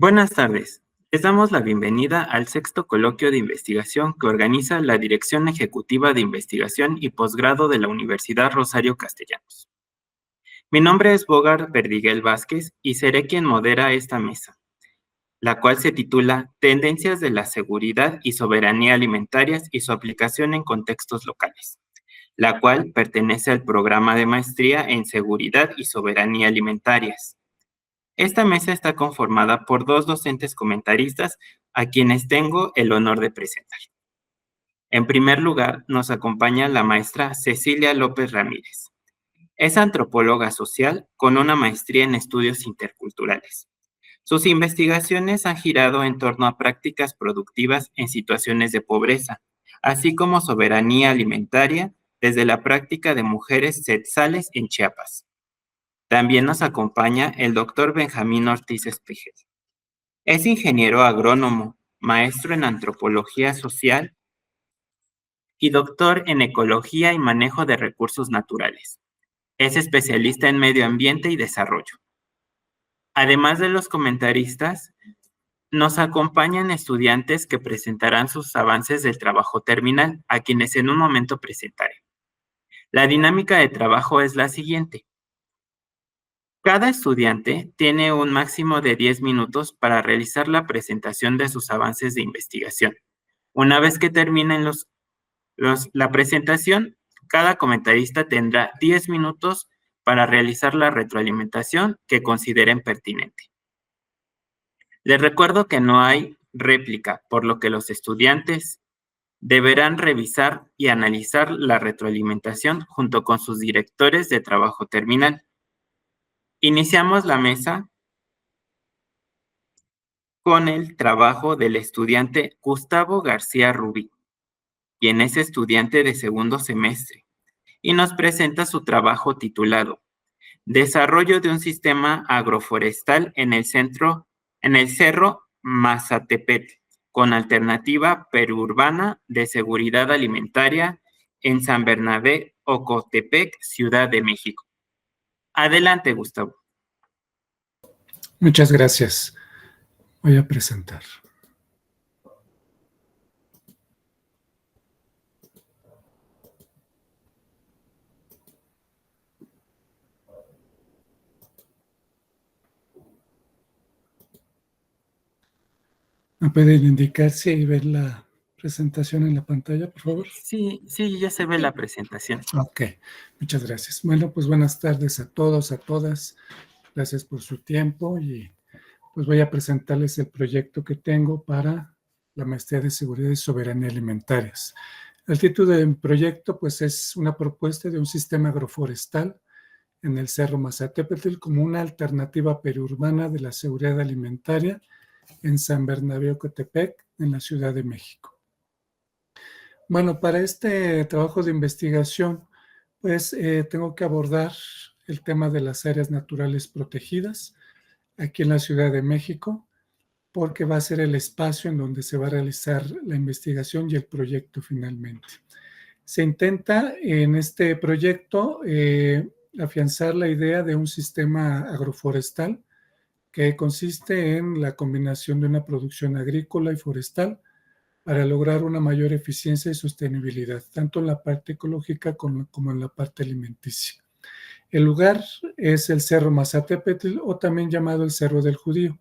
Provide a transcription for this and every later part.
Buenas tardes. Les damos la bienvenida al sexto coloquio de investigación que organiza la Dirección Ejecutiva de Investigación y Posgrado de la Universidad Rosario Castellanos. Mi nombre es Bogart Verdiguel Vázquez y seré quien modera esta mesa, la cual se titula Tendencias de la seguridad y soberanía alimentarias y su aplicación en contextos locales, la cual pertenece al programa de maestría en seguridad y soberanía alimentarias. Esta mesa está conformada por dos docentes comentaristas a quienes tengo el honor de presentar. En primer lugar, nos acompaña la maestra Cecilia López Ramírez. Es antropóloga social con una maestría en estudios interculturales. Sus investigaciones han girado en torno a prácticas productivas en situaciones de pobreza, así como soberanía alimentaria desde la práctica de mujeres setzales en Chiapas. También nos acompaña el doctor Benjamín Ortiz Espejel. Es ingeniero agrónomo, maestro en antropología social y doctor en ecología y manejo de recursos naturales. Es especialista en medio ambiente y desarrollo. Además de los comentaristas, nos acompañan estudiantes que presentarán sus avances del trabajo terminal, a quienes en un momento presentaré. La dinámica de trabajo es la siguiente. Cada estudiante tiene un máximo de 10 minutos para realizar la presentación de sus avances de investigación. Una vez que terminen la presentación, cada comentarista tendrá 10 minutos para realizar la retroalimentación que consideren pertinente. Les recuerdo que no hay réplica, por lo que los estudiantes deberán revisar y analizar la retroalimentación junto con sus directores de trabajo terminal. Iniciamos la mesa con el trabajo del estudiante Gustavo García Rubí, quien es estudiante de segundo semestre, y nos presenta su trabajo titulado Desarrollo de un sistema agroforestal en el Cerro Mazatepetl, con alternativa periurbana de seguridad alimentaria en San Bernabé, Ocotepec, Ciudad de México. Adelante, Gustavo. Muchas gracias. Voy a presentar. ¿Me pueden indicar si ver la presentación en la pantalla, por favor? Sí, ya se ve la presentación. Ok, muchas gracias. Bueno, pues buenas tardes a todos, a todas. Gracias por su tiempo y pues voy a presentarles el proyecto que tengo para la maestría de seguridad y soberanía alimentarias. El título del proyecto pues es una propuesta de un sistema agroforestal en el Cerro Mazatepetl como una alternativa periurbana de la seguridad alimentaria en San Bernabé, Ocotepec, en la Ciudad de México. Bueno, para este trabajo de investigación, pues tengo que abordar el tema de las áreas naturales protegidas aquí en la Ciudad de México, porque va a ser el espacio en donde se va a realizar la investigación y el proyecto finalmente. Se intenta en este proyecto afianzar la idea de un sistema agroforestal que consiste en la combinación de una producción agrícola y forestal para lograr una mayor eficiencia y sostenibilidad, tanto en la parte ecológica como en la parte alimenticia. El lugar es el Cerro Mazatepetl, o también llamado el Cerro del Judío,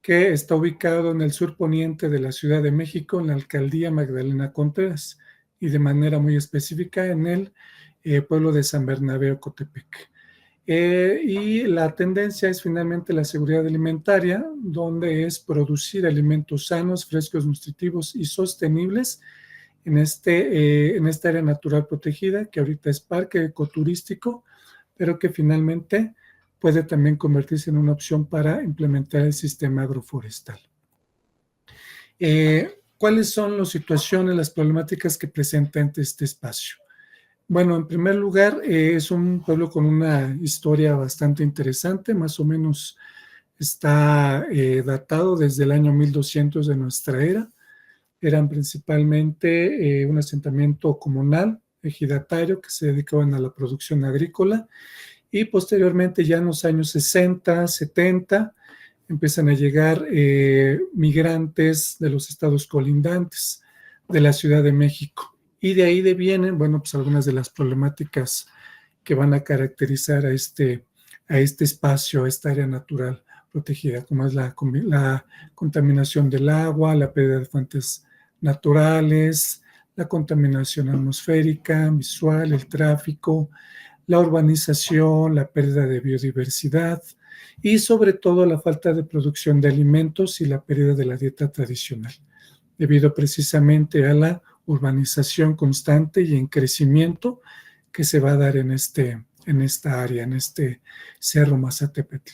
que está ubicado en el sur poniente de la Ciudad de México, en la alcaldía Magdalena Contreras, y de manera muy específica en el pueblo de San Bernabé, Ocotepec. Y la tendencia es finalmente la seguridad alimentaria, donde es producir alimentos sanos, frescos, nutritivos y sostenibles en esta área natural protegida, que ahorita es parque ecoturístico, pero que finalmente puede también convertirse en una opción para implementar el sistema agroforestal. ¿Cuáles son las situaciones, las problemáticas que presenta este espacio? Bueno, en primer lugar, es un pueblo con una historia bastante interesante, más o menos está datado desde el año 1200 de nuestra era. Eran principalmente un asentamiento comunal, ejidatario, que se dedicaban a la producción agrícola, y posteriormente ya en los años 60, 70, empiezan a llegar migrantes de los estados colindantes de la Ciudad de México. Y de ahí devienen, bueno, pues algunas de las problemáticas que van a caracterizar a este espacio, a esta área natural protegida, como es la contaminación del agua, la pérdida de fuentes naturales, la contaminación atmosférica, visual, el tráfico, la urbanización, la pérdida de biodiversidad y sobre todo la falta de producción de alimentos y la pérdida de la dieta tradicional, debido precisamente a la urbanización constante y en crecimiento que se va a dar en esta área, en este Cerro Mazatepetl.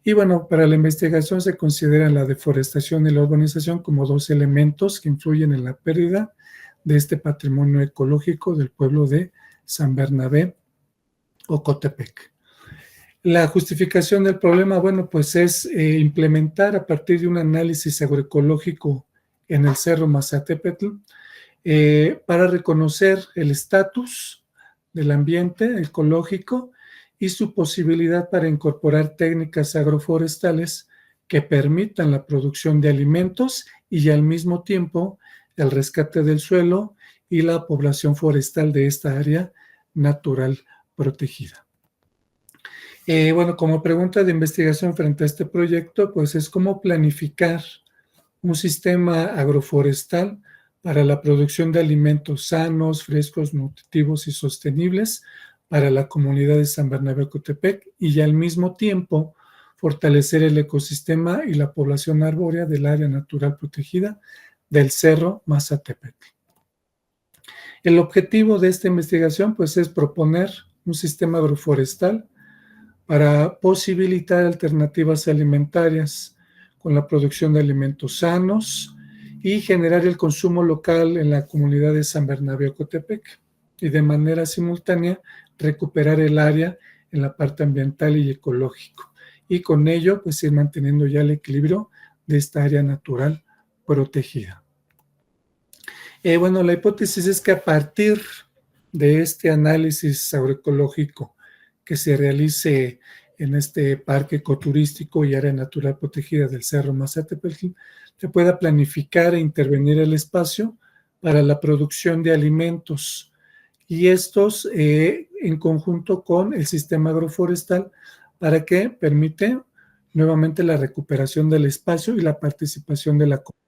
Y bueno, para la investigación se consideran la deforestación y la urbanización como dos elementos que influyen en la pérdida de este patrimonio ecológico del pueblo de San Bernabé, Ocotepec. La justificación del problema, bueno, pues es implementar a partir de un análisis agroecológico en el Cerro Mazatepetl para reconocer el estatus del ambiente ecológico y su posibilidad para incorporar técnicas agroforestales que permitan la producción de alimentos y al mismo tiempo el rescate del suelo y la población forestal de esta área natural protegida. Bueno, como pregunta de investigación frente a este proyecto, pues es cómo planificar un sistema agroforestal para la producción de alimentos sanos, frescos, nutritivos y sostenibles para la comunidad de San Bernabé Ocotepec y al mismo tiempo fortalecer el ecosistema y la población arbórea del área natural protegida del Cerro Mazatepetl. El objetivo de esta investigación pues es proponer un sistema agroforestal para posibilitar alternativas alimentarias con la producción de alimentos sanos y generar el consumo local en la comunidad de San Bernabé Ocotepec y de manera simultánea recuperar el área en la parte ambiental y ecológico y con ello pues ir manteniendo ya el equilibrio de esta área natural protegida. Bueno, la hipótesis es que a partir de este análisis agroecológico que se realice en este parque ecoturístico y área natural protegida del Cerro Mazatepetl, se pueda planificar e intervenir el espacio para la producción de alimentos y estos en conjunto con el sistema agroforestal para que permite nuevamente la recuperación del espacio y la participación de la comunidad.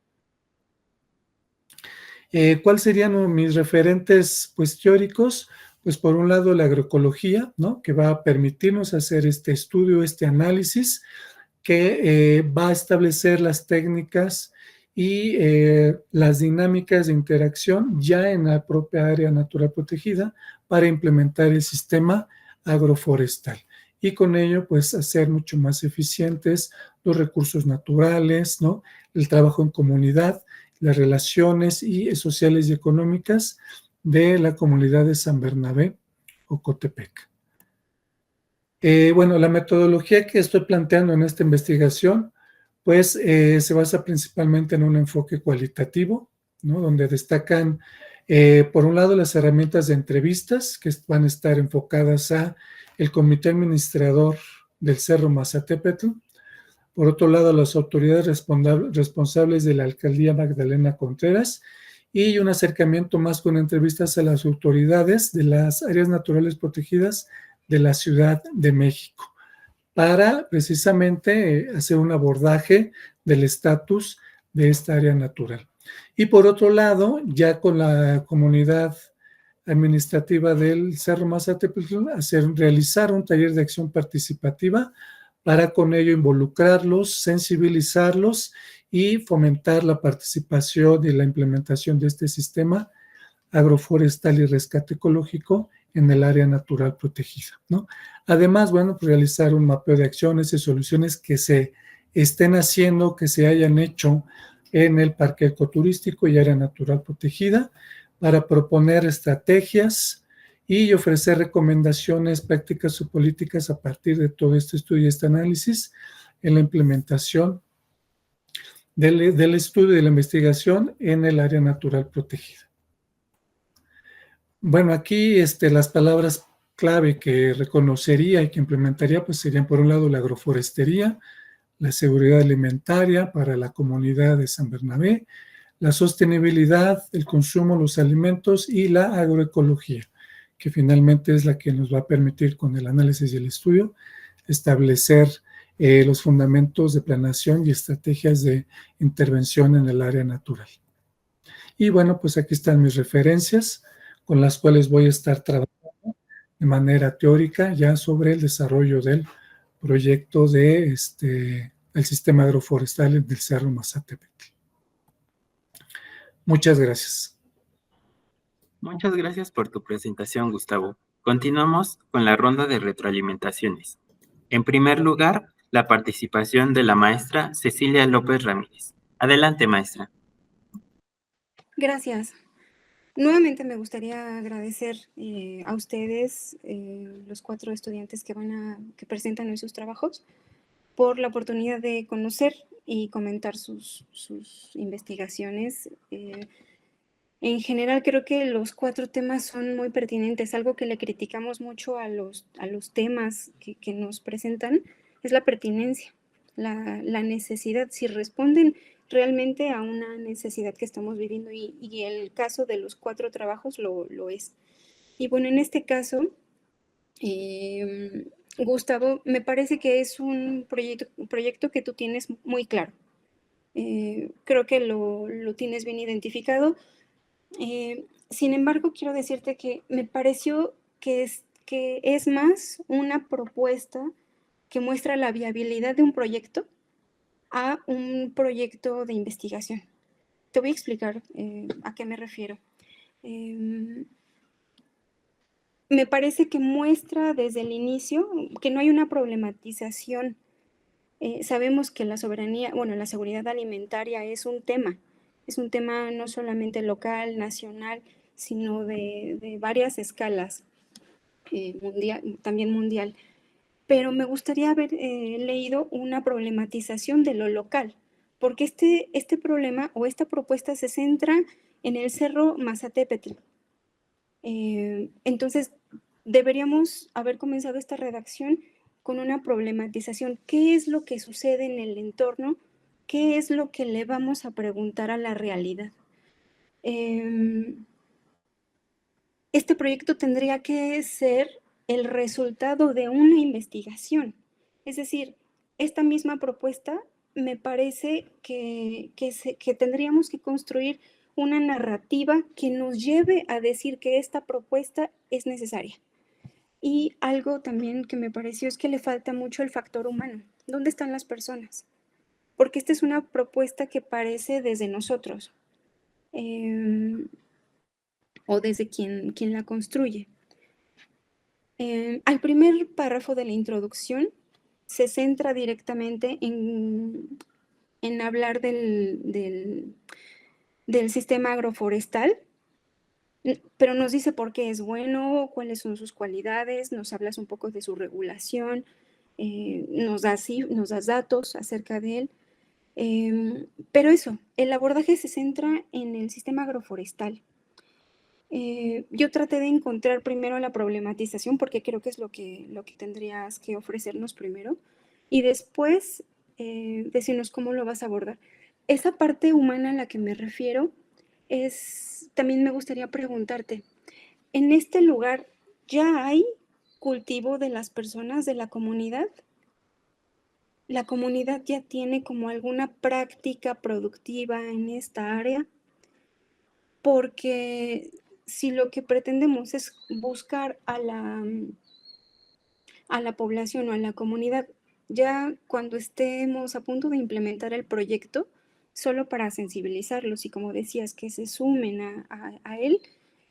¿Cuáles serían mis referentes pues, teóricos? Pues por un lado la agroecología, ¿no? Que va a permitirnos hacer este estudio, este análisis, que va a establecer las técnicas y las dinámicas de interacción ya en la propia área natural protegida para implementar el sistema agroforestal y con ello pues hacer mucho más eficientes los recursos naturales, ¿no? El trabajo en comunidad, las relaciones sociales y económicas de la comunidad de San Bernabé, Ocotepec. Bueno, la metodología que estoy planteando en esta investigación, pues se basa principalmente en un enfoque cualitativo, ¿no? Donde destacan, por un lado, las herramientas de entrevistas que van a estar enfocadas a el comité administrador del Cerro Mazatepetl, por otro lado, las autoridades responsables de la alcaldía Magdalena Contreras y un acercamiento más con entrevistas a las autoridades de las áreas naturales protegidas de la Ciudad de México para precisamente hacer un abordaje del estatus de esta área natural. Y por otro lado, ya con la comunidad administrativa del Cerro Mazatepetl, realizar un taller de acción participativa para con ello involucrarlos, sensibilizarlos y fomentar la participación y la implementación de este sistema agroforestal y rescate ecológico en el área natural protegida, ¿no? Además, bueno, pues realizar un mapeo de acciones y soluciones que se estén haciendo, que se hayan hecho en el parque ecoturístico y área natural protegida para proponer estrategias y ofrecer recomendaciones, prácticas o políticas a partir de todo este estudio y este análisis en la implementación del estudio y de la investigación en el área natural protegida. Bueno, aquí las palabras clave que reconocería y que implementaría pues serían por un lado la agroforestería, la seguridad alimentaria para la comunidad de San Bernabé, la sostenibilidad, el consumo de los alimentos y la agroecología, que finalmente es la que nos va a permitir con el análisis y el estudio establecer los fundamentos de planeación y estrategias de intervención en el área natural. Y bueno, pues aquí están mis referencias con las cuales voy a estar trabajando de manera teórica ya sobre el desarrollo del proyecto de el sistema agroforestal del Cerro Mazatepetl. Muchas gracias. Muchas gracias por tu presentación, Gustavo. Continuamos con la ronda de retroalimentaciones. En primer lugar, la participación de la maestra Cecilia López Ramírez. Adelante, maestra. Gracias. Nuevamente me gustaría agradecer a ustedes, los 4 estudiantes que presentan hoy sus trabajos, por la oportunidad de conocer y comentar sus investigaciones. En general creo que los 4 temas son muy pertinentes. Algo que le criticamos mucho a los temas que nos presentan es la pertinencia, la necesidad, si responden realmente a una necesidad que estamos viviendo, y el caso de los 4 trabajos lo es. Y bueno, en este caso, Gustavo, me parece que es un proyecto que tú tienes muy claro. Creo que lo tienes bien identificado. Sin embargo, quiero decirte que me pareció que es más una propuesta que muestra la viabilidad de un proyecto a un proyecto de investigación. Te voy a explicar a qué me refiero. Me parece que muestra desde el inicio que no hay una problematización. Sabemos que la soberanía, bueno, la seguridad alimentaria es un tema no solamente local, nacional, sino de varias escalas, también mundial. Pero me gustaría haber leído una problematización de lo local, porque este problema o esta propuesta se centra en el Cerro Mazatepetl. Entonces, deberíamos haber comenzado esta redacción con una problematización. ¿Qué es lo que sucede en el entorno? ¿Qué es lo que le vamos a preguntar a la realidad? Este proyecto tendría que ser el resultado de una investigación. Es decir, esta misma propuesta me parece que tendríamos que construir una narrativa que nos lleve a decir que esta propuesta es necesaria. Y algo también que me pareció es que le falta mucho el factor humano. ¿Dónde están las personas? Porque esta es una propuesta que parece desde nosotros, o desde quien la construye. Al primer párrafo de la introducción se centra directamente en hablar del sistema agroforestal, pero nos dice por qué es bueno, cuáles son sus cualidades, nos hablas un poco de su regulación, nos das datos acerca de él. Pero eso, el abordaje se centra en el sistema agroforestal. Yo traté de encontrar primero la problematización, porque creo que es lo que tendrías que ofrecernos primero, y después decirnos cómo lo vas a abordar. Esa parte humana a la que me refiero también me gustaría preguntarte, ¿en este lugar ya hay cultivo de las personas de la comunidad? ¿La comunidad ya tiene como alguna práctica productiva en esta área? Porque si lo que pretendemos es buscar a la población o a la comunidad ya cuando estemos a punto de implementar el proyecto, solo para sensibilizarlos y, como decías, que se sumen a él,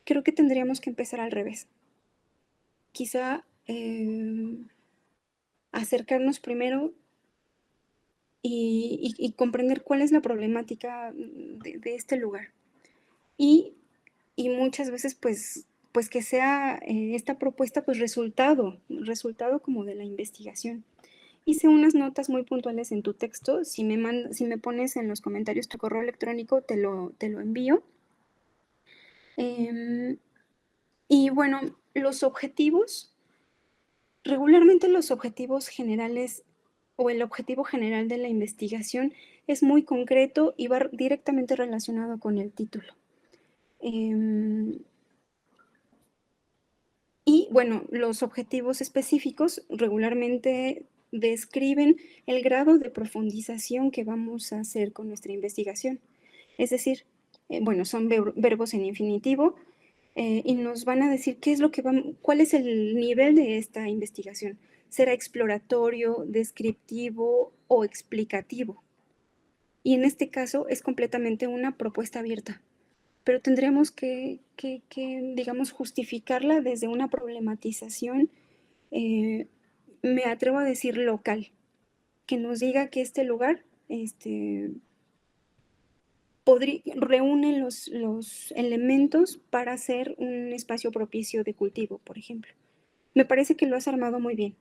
creo que tendríamos que empezar al revés. Quizá acercarnos primero y comprender cuál es la problemática de este lugar. Y muchas veces, pues que sea esta propuesta, pues resultado como de la investigación. Hice unas notas muy puntuales en tu texto. Si me pones en los comentarios tu correo electrónico, te lo envío. Y bueno, regularmente los objetivos generales o el objetivo general de la investigación es muy concreto y va directamente relacionado con el título. Y bueno, los objetivos específicos regularmente describen el grado de profundización que vamos a hacer con nuestra investigación. Es decir, bueno, son verbos en infinitivo y nos van a decir qué es lo que cuál es el nivel de esta investigación. ¿Será exploratorio, descriptivo o explicativo? Y en este caso es completamente una propuesta abierta, pero tendremos que digamos, justificarla desde una problematización, me atrevo a decir local, que nos diga que este lugar reúne los elementos para hacer un espacio propicio de cultivo, por ejemplo. Me parece que lo has armado muy bien,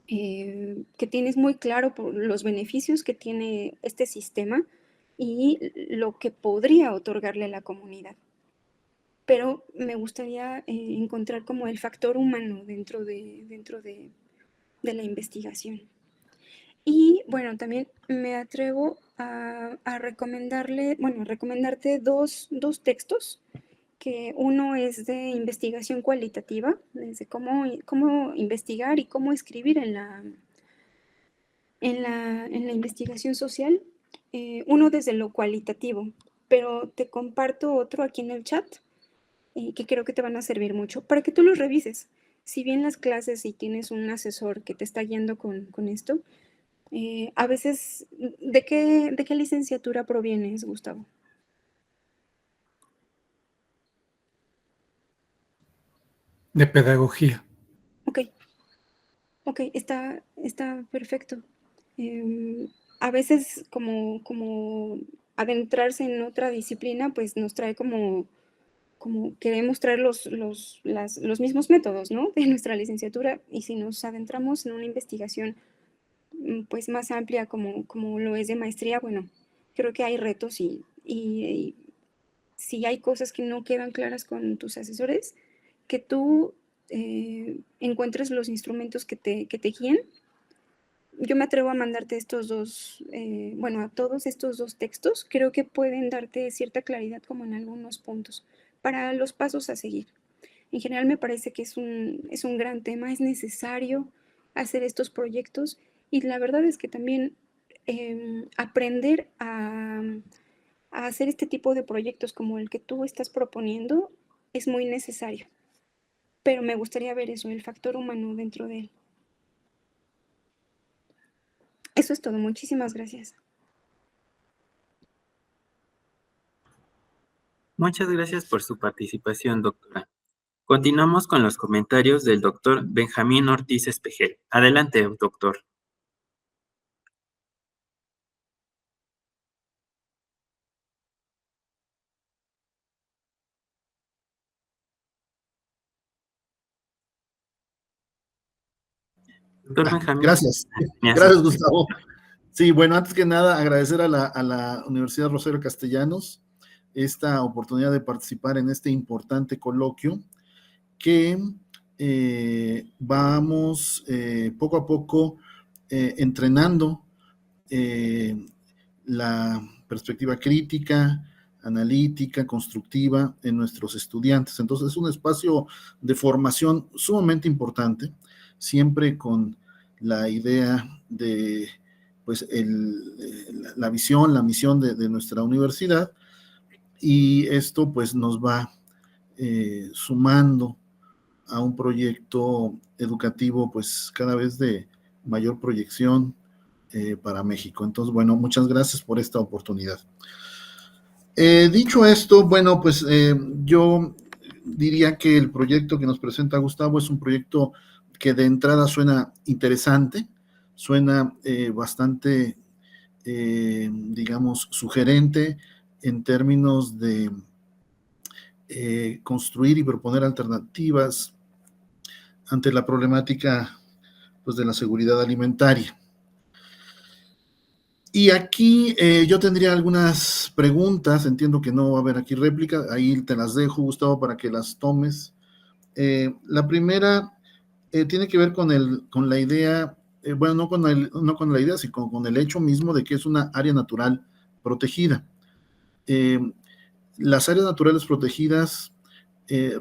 que tienes muy claro los beneficios que tiene este sistema y lo que podría otorgarle a la comunidad. Pero me gustaría encontrar como el factor humano dentro de la investigación. Y bueno, también me atrevo a recomendarte dos textos, que uno es de investigación cualitativa, desde cómo investigar y cómo escribir en la investigación social, uno desde lo cualitativo, pero te comparto otro aquí en el chat, que creo que te van a servir mucho para que tú los revises. Si bien las clases y tienes un asesor que te está guiando con esto, a veces, ¿de qué licenciatura provienes, Gustavo? De pedagogía. Ok, está perfecto. A veces como adentrarse en otra disciplina, pues nos trae como queremos traer los mismos métodos, ¿no? De nuestra licenciatura, y si nos adentramos en una investigación pues más amplia como lo es de maestría, bueno, creo que hay retos y si hay cosas que no quedan claras con tus asesores, que tú encuentres los instrumentos que te guíen. Yo me atrevo a mandarte estos dos, a todos estos dos textos, creo que pueden darte cierta claridad como en algunos puntos para los pasos a seguir. En general me parece que es un gran tema, es necesario hacer estos proyectos y la verdad es que también aprender a hacer este tipo de proyectos como el que tú estás proponiendo es muy necesario. Pero me gustaría ver eso, el factor humano dentro de él. Eso es todo, muchísimas gracias. Muchas gracias por su participación, doctora. Continuamos con los comentarios del doctor Benjamín Ortiz Espejel. Adelante, doctor. Doctor Benjamín. Gracias. Gracias, Gustavo. Sí, bueno, antes que nada, agradecer a la Universidad Rosario Castellanos esta oportunidad de participar en este importante coloquio que vamos poco a poco entrenando la perspectiva crítica, analítica, constructiva en nuestros estudiantes. Entonces es un espacio de formación sumamente importante, siempre con la idea de pues la visión, la misión de nuestra universidad, y esto pues nos va sumando a un proyecto educativo pues cada vez de mayor proyección para México. Entonces, bueno, muchas gracias por esta oportunidad. Dicho esto, bueno, pues yo diría que el proyecto que nos presenta Gustavo es un proyecto que de entrada suena interesante, suena bastante, digamos, sugerente en términos de construir y proponer alternativas ante la problemática pues, de la seguridad alimentaria. Y aquí yo tendría algunas preguntas, entiendo que no va a haber aquí réplica, ahí te las dejo, Gustavo, para que las tomes. La primera tiene que ver con la idea bueno, no con la idea, sino con el hecho mismo de que es una área natural protegida. Las áreas naturales protegidas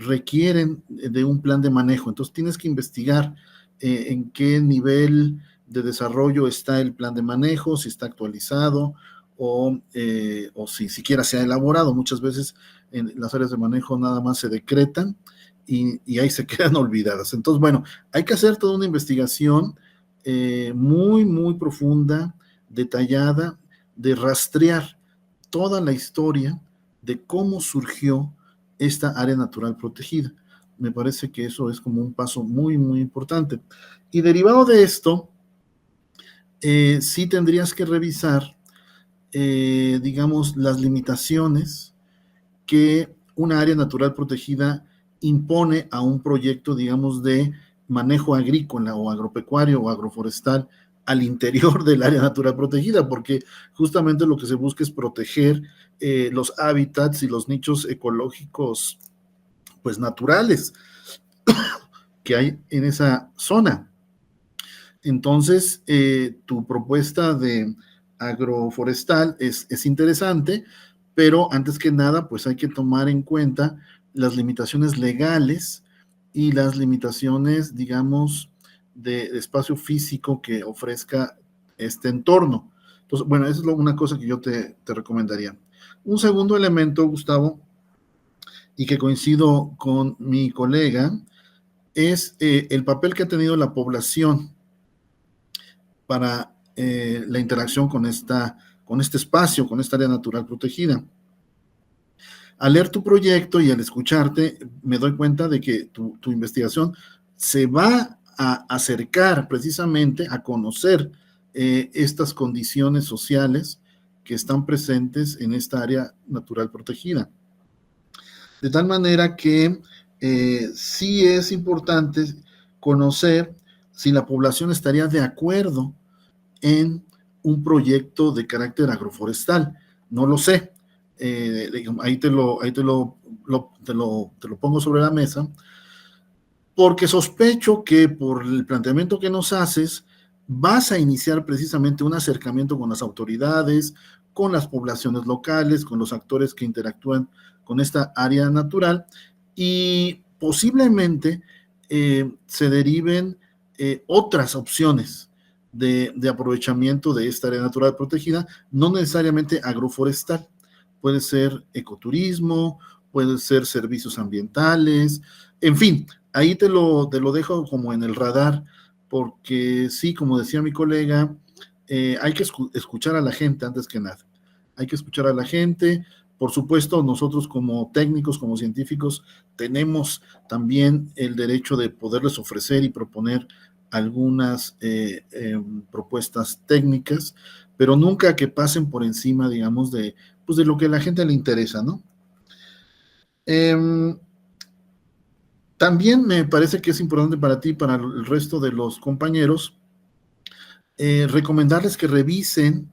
requieren de un plan de manejo, entonces tienes que investigar en qué nivel de desarrollo está el plan de manejo, si está actualizado o si siquiera se ha elaborado. Muchas veces en las áreas de manejo nada más se decretan y ahí se quedan olvidadas. Entonces, bueno, hay que hacer toda una investigación muy, muy profunda, detallada, de rastrear toda la historia de cómo surgió esta área natural protegida. Me parece que eso es como un paso muy, muy importante. Y derivado de esto, sí tendrías que revisar, digamos, las limitaciones que una área natural protegida impone a un proyecto, digamos, de manejo agrícola o agropecuario o agroforestal al interior del área natural protegida, porque justamente lo que se busca es proteger los hábitats y los nichos ecológicos, pues naturales que hay en esa zona. Entonces, tu propuesta de agroforestal es interesante, pero antes que nada, pues hay que tomar en cuenta las limitaciones legales y las limitaciones, digamos, de espacio físico que ofrezca este entorno. Entonces, bueno, esa es una cosa que yo te recomendaría. Un segundo elemento, Gustavo, y que coincido con mi colega, es el papel que ha tenido la población para la interacción con este espacio, con esta área natural protegida. Al leer tu proyecto y al escucharte, me doy cuenta de que tu investigación se va a acercar precisamente a conocer estas condiciones sociales que están presentes en esta área natural protegida. De tal manera que sí es importante conocer si la población estaría de acuerdo en un proyecto de carácter agroforestal. No lo sé. Ahí te lo pongo sobre la mesa, porque sospecho que por el planteamiento que nos haces, vas a iniciar precisamente un acercamiento con las autoridades, con las poblaciones locales, con los actores que interactúan con esta área natural, y posiblemente se deriven otras opciones de aprovechamiento de esta área natural protegida, no necesariamente agroforestal. Puede ser ecoturismo, puede ser servicios ambientales, en fin, ahí te lo dejo como en el radar, porque sí, como decía mi colega, hay que escuchar a la gente antes que nada. Hay que escuchar a la gente. Por supuesto, nosotros como técnicos, como científicos, tenemos también el derecho de poderles ofrecer y proponer algunas propuestas técnicas, pero nunca que pasen por encima, digamos, de lo que a la gente le interesa, ¿no? También me parece que es importante para ti, para el resto de los compañeros, recomendarles que revisen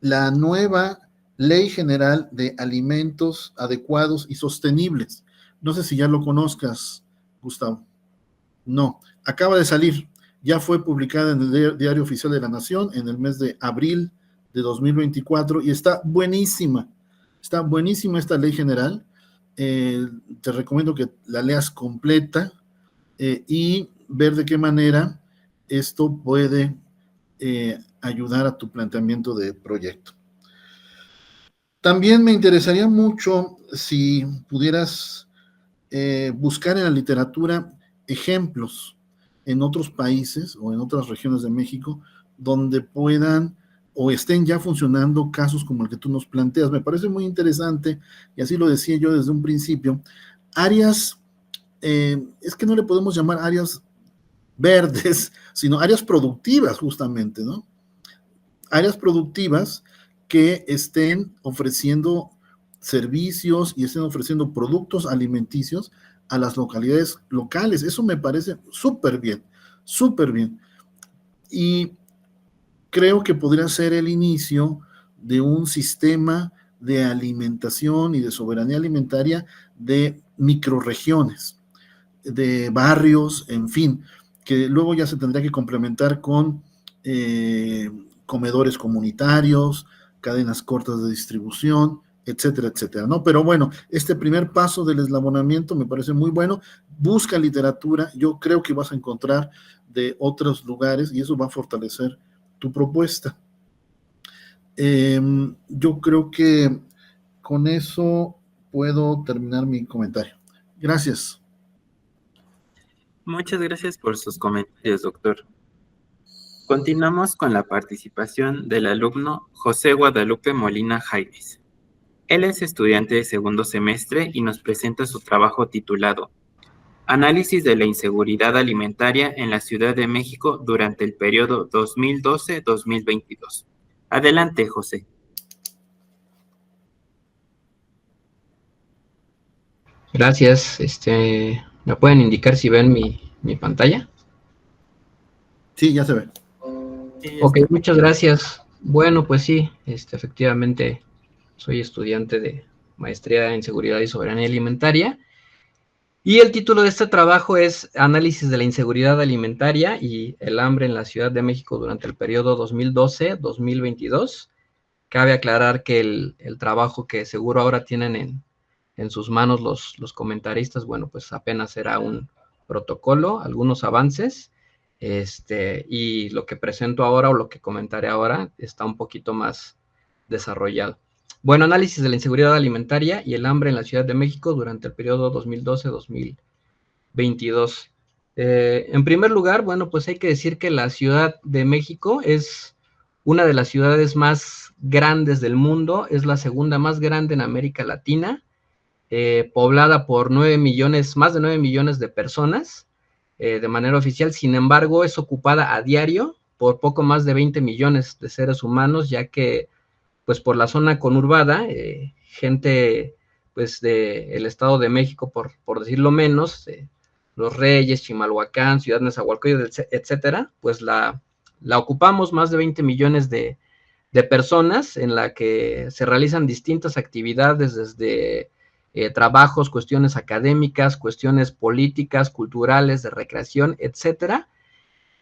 la nueva Ley General de Alimentos Adecuados y Sostenibles. No sé si ya lo conozcas, Gustavo. No, acaba de salir. Ya fue publicada en el Diario Oficial de la Nación en el mes de abril de 2024 y está buenísima. Está buenísima esta ley general. Te recomiendo que la leas completa y ver de qué manera esto puede ayudar a tu planteamiento de proyecto. También me interesaría mucho si pudieras buscar en la literatura ejemplos en otros países o en otras regiones de México donde puedan o estén ya funcionando casos como el que tú nos planteas. Me parece muy interesante, y así lo decía yo desde un principio, áreas, es que no le podemos llamar áreas verdes, sino áreas productivas justamente, ¿no? Áreas productivas que estén ofreciendo servicios y estén ofreciendo productos alimenticios a las localidades locales. Eso me parece súper bien, súper bien. Y creo que podría ser el inicio de un sistema de alimentación y de soberanía alimentaria de microrregiones, de barrios, en fin, que luego ya se tendría que complementar con comedores comunitarios, cadenas cortas de distribución, etcétera, etcétera, ¿no? Pero bueno, este primer paso del eslabonamiento me parece muy bueno. Busca literatura, yo creo que vas a encontrar de otros lugares y eso va a fortalecer tu propuesta. Yo creo que con eso puedo terminar mi comentario. Gracias. Muchas gracias por sus comentarios, doctor. Continuamos con la participación del alumno José Guadalupe Molina Jaimes. Él es estudiante de segundo semestre y nos presenta su trabajo titulado Análisis de la inseguridad alimentaria en la Ciudad de México durante el periodo 2012-2022. Adelante, José. Gracias. ¿Me pueden indicar si ven mi pantalla? Sí, ya se ve. Ok, muchas gracias. Bueno, pues sí, efectivamente soy estudiante de maestría en seguridad y soberanía alimentaria. Y el título de este trabajo es Análisis de la inseguridad alimentaria y el hambre en la Ciudad de México durante el periodo 2012-2022. Cabe aclarar que el trabajo que seguro ahora tienen en sus manos los comentaristas, bueno, pues apenas será un protocolo, algunos avances, y lo que presento ahora o lo que comentaré ahora está un poquito más desarrollado. Bueno, análisis de la inseguridad alimentaria y el hambre en la Ciudad de México durante el periodo 2012-2022. En primer lugar, bueno, pues hay que decir que la Ciudad de México es una de las ciudades más grandes del mundo, es la segunda más grande en América Latina, poblada por más de 9 millones de personas de manera oficial. Sin embargo, es ocupada a diario por poco más de 20 millones de seres humanos, ya que pues por la zona conurbada, gente pues del Estado de México, por decirlo menos, Los Reyes, Chimalhuacán, Ciudad Nezahualcóyotl, etcétera, pues la ocupamos más de 20 millones de personas, en la que se realizan distintas actividades desde trabajos, cuestiones académicas, cuestiones políticas, culturales, de recreación, etcétera.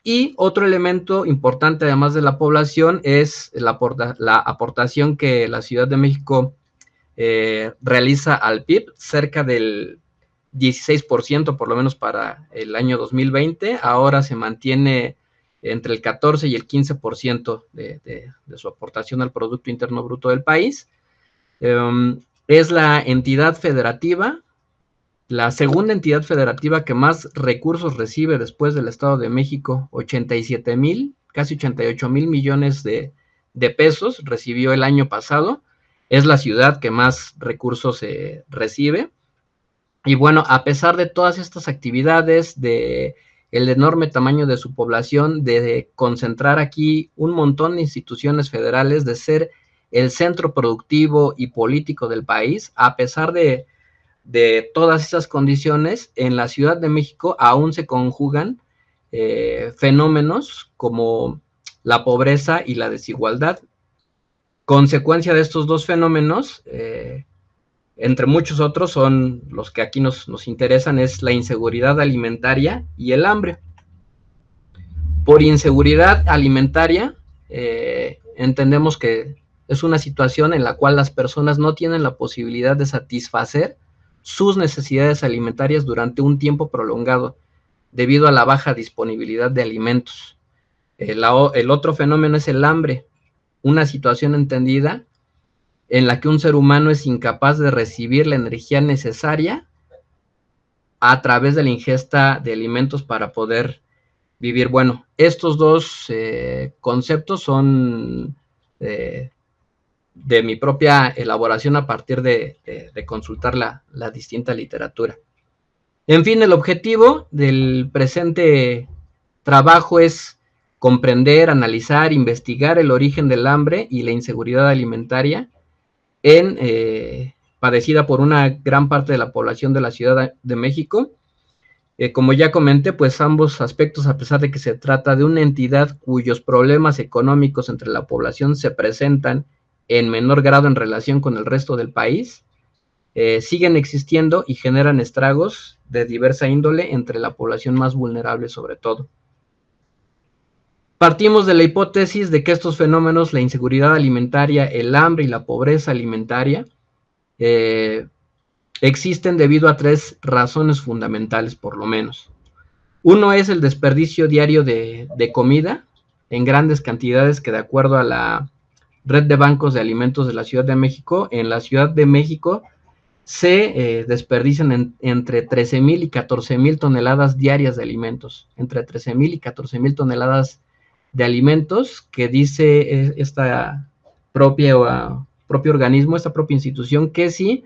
Y otro elemento importante, además de la población, es la aportación que la Ciudad de México realiza al PIB, cerca del 16%, por lo menos para el año 2020. Ahora se mantiene entre el 14 y el 15% de su aportación al Producto Interno Bruto del país. Es la entidad federativa, la segunda entidad federativa que más recursos recibe después del Estado de México, 87,000, casi 88,000 millones de pesos recibió el año pasado. Es la ciudad que más recursos recibe. Y bueno, a pesar de todas estas actividades, de el enorme tamaño de su población, de concentrar aquí un montón de instituciones federales, de ser el centro productivo y político del país, a pesar de todas esas condiciones, en la Ciudad de México aún se conjugan fenómenos como la pobreza y la desigualdad. Consecuencia de estos dos fenómenos, entre muchos otros, son los que aquí nos interesan, es la inseguridad alimentaria y el hambre. Por inseguridad alimentaria, entendemos que es una situación en la cual las personas no tienen la posibilidad de satisfacer sus necesidades alimentarias durante un tiempo prolongado, debido a la baja disponibilidad de alimentos. El otro fenómeno es el hambre, una situación entendida en la que un ser humano es incapaz de recibir la energía necesaria a través de la ingesta de alimentos para poder vivir. Bueno, estos dos conceptos son de mi propia elaboración a partir de consultar la distinta literatura. En fin, el objetivo del presente trabajo es comprender, analizar, investigar el origen del hambre y la inseguridad alimentaria padecida por una gran parte de la población de la Ciudad de México. Como ya comenté, pues ambos aspectos, a pesar de que se trata de una entidad cuyos problemas económicos entre la población se presentan en menor grado en relación con el resto del país, siguen existiendo y generan estragos de diversa índole entre la población más vulnerable sobre todo. Partimos de la hipótesis de que estos fenómenos, la inseguridad alimentaria, el hambre y la pobreza alimentaria, existen debido a 3 razones fundamentales, por lo menos. Uno es el desperdicio diario de comida en grandes cantidades que, de acuerdo a la Red de Bancos de Alimentos de la Ciudad de México, en la Ciudad de México se desperdician entre 13,000 y 14,000 toneladas diarias de alimentos, entre 13,000 y 14,000 toneladas de alimentos, que dice esta propio organismo, esta propia institución, que si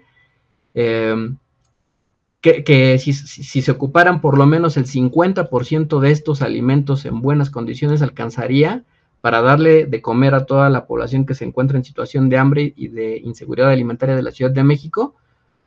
se ocuparan por lo menos el 50% de estos alimentos en buenas condiciones, alcanzaría para darle de comer a toda la población que se encuentra en situación de hambre y de inseguridad alimentaria de la Ciudad de México,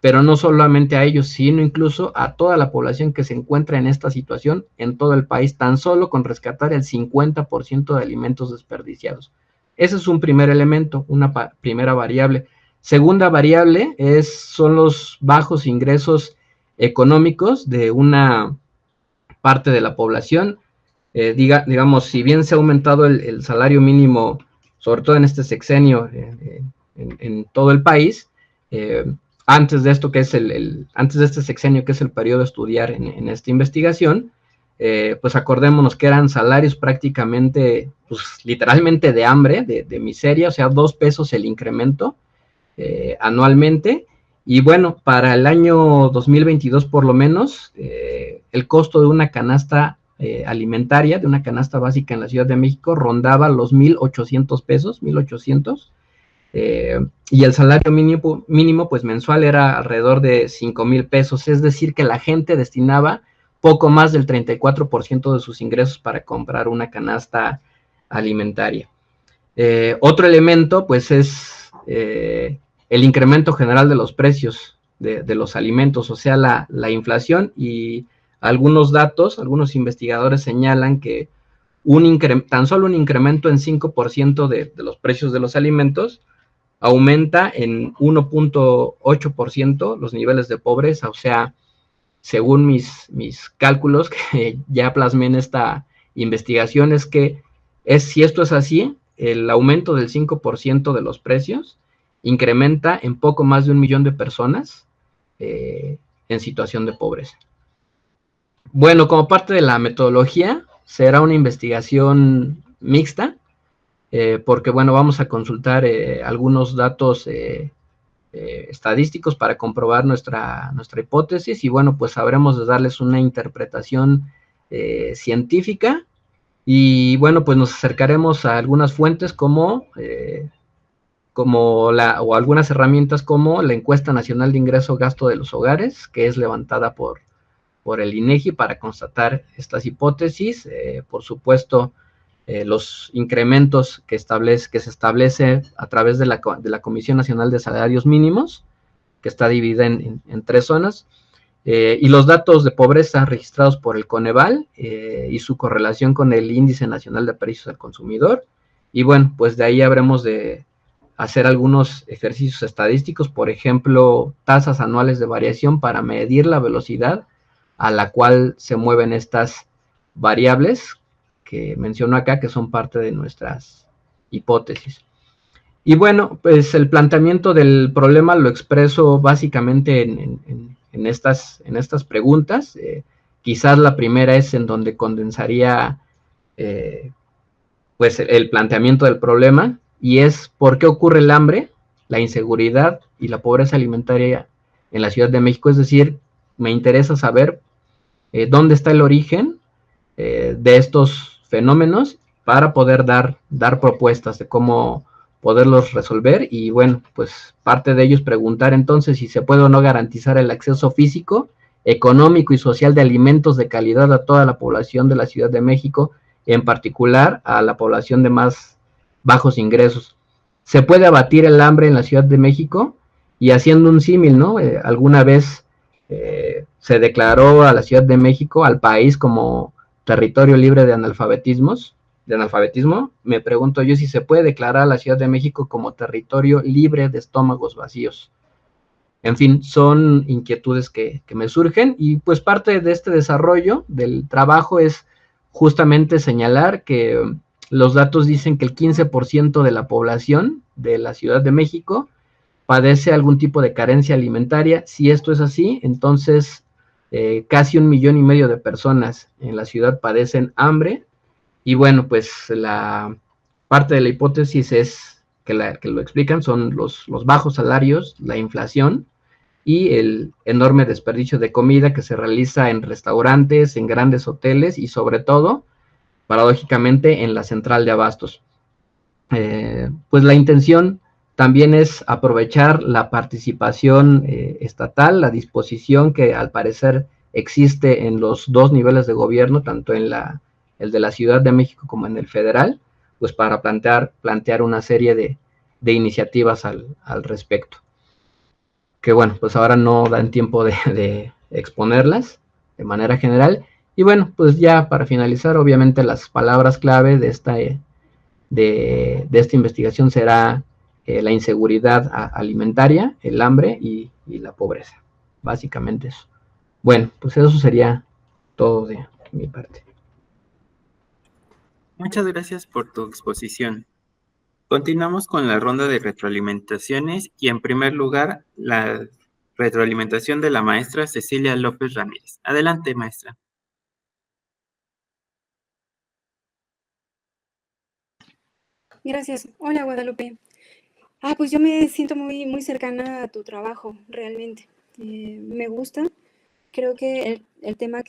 pero no solamente a ellos, sino incluso a toda la población que se encuentra en esta situación en todo el país, tan solo con rescatar el 50% de alimentos desperdiciados. Ese es un primer elemento, una primera variable. Segunda variable son los bajos ingresos económicos de una parte de la población. Digamos, si bien se ha aumentado el salario mínimo, sobre todo en este sexenio, en todo el país, antes de esto, que es antes de este sexenio, que es el periodo a estudiar en esta investigación, pues acordémonos que eran salarios prácticamente, pues literalmente de hambre, de miseria, o sea, 2 pesos el incremento anualmente. Y bueno, para el año 2022 por lo menos, el costo de una canasta alimentaria, de una canasta básica en la Ciudad de México, rondaba los 1,800 pesos, 1,800, y el salario mínimo pues mensual era alrededor de 5,000 pesos, es decir, que la gente destinaba poco más del 34% de sus ingresos para comprar una canasta alimentaria. Otro elemento pues es el incremento general de los precios de los alimentos, o sea, la inflación, y algunos datos, algunos investigadores señalan que tan solo un incremento en 5% de los precios de los alimentos aumenta en 1,8% los niveles de pobreza. O sea, según mis cálculos que ya plasmé en esta investigación, es que si esto es así, el aumento del 5% de los precios incrementa en poco más de 1 millón de personas en situación de pobreza. Bueno, como parte de la metodología, será una investigación mixta, porque, bueno, vamos a consultar algunos datos estadísticos para comprobar nuestra hipótesis, y, bueno, pues habremos de darles una interpretación científica, y, bueno, pues nos acercaremos a algunas fuentes o algunas herramientas como la Encuesta Nacional de Ingreso-Gasto de los Hogares, que es levantada por el INEGI para constatar estas hipótesis. Por supuesto, los incrementos que se establece a través de la Comisión Nacional de Salarios Mínimos, que está dividida en 3 zonas, y los datos de pobreza registrados por el Coneval y su correlación con el Índice Nacional de Precios al Consumidor. Y bueno, pues de ahí habremos de hacer algunos ejercicios estadísticos, por ejemplo, tasas anuales de variación para medir la velocidad a la cual se mueven estas variables que menciono acá, que son parte de nuestras hipótesis. Y bueno, pues el planteamiento del problema lo expreso básicamente en estas preguntas. Quizás la primera es en donde condensaría pues el planteamiento del problema, y es: ¿por qué ocurre el hambre, la inseguridad y la pobreza alimentaria en la Ciudad de México? Es decir, me interesa saber dónde está el origen de estos fenómenos para poder dar propuestas de cómo poderlos resolver. Y bueno, pues parte de ello es preguntar entonces si se puede o no garantizar el acceso físico, económico y social de alimentos de calidad a toda la población de la Ciudad de México, en particular a la población de más bajos ingresos. ¿Se puede abatir el hambre en la Ciudad de México? Y haciendo un símil, ¿no? Alguna vez se declaró a la Ciudad de México, al país, como territorio libre de analfabetismo. Me pregunto yo si se puede declarar a la Ciudad de México como territorio libre de estómagos vacíos. En fin, son inquietudes que me surgen, y pues parte de este desarrollo del trabajo es justamente señalar que los datos dicen que el 15% de la población de la Ciudad de México padece algún tipo de carencia alimentaria. Si esto es así, entonces casi 1,5 millones de personas en la ciudad padecen hambre. Y bueno, pues la parte de la hipótesis es que lo explican son los bajos salarios, la inflación y el enorme desperdicio de comida que se realiza en restaurantes, en grandes hoteles y sobre todo, paradójicamente, en la central de abastos. Pues la intención también es aprovechar la participación estatal, la disposición que al parecer existe en los dos niveles de gobierno, tanto en el de la Ciudad de México como en el federal, pues para plantear una serie de iniciativas al respecto. Que bueno, pues ahora no dan tiempo de exponerlas de manera general. Y bueno, pues ya para finalizar, obviamente las palabras clave de esta investigación será la inseguridad alimentaria, el hambre y la pobreza. Básicamente eso. Bueno, pues eso sería todo de mi parte. Muchas gracias por tu exposición. Continuamos con la ronda de retroalimentaciones y en primer lugar la retroalimentación de la maestra Cecilia López Ramírez. Adelante, maestra. Gracias. Hola, Guadalupe. Pues yo me siento muy, muy cercana a tu trabajo, realmente. Me gusta. Creo que el tema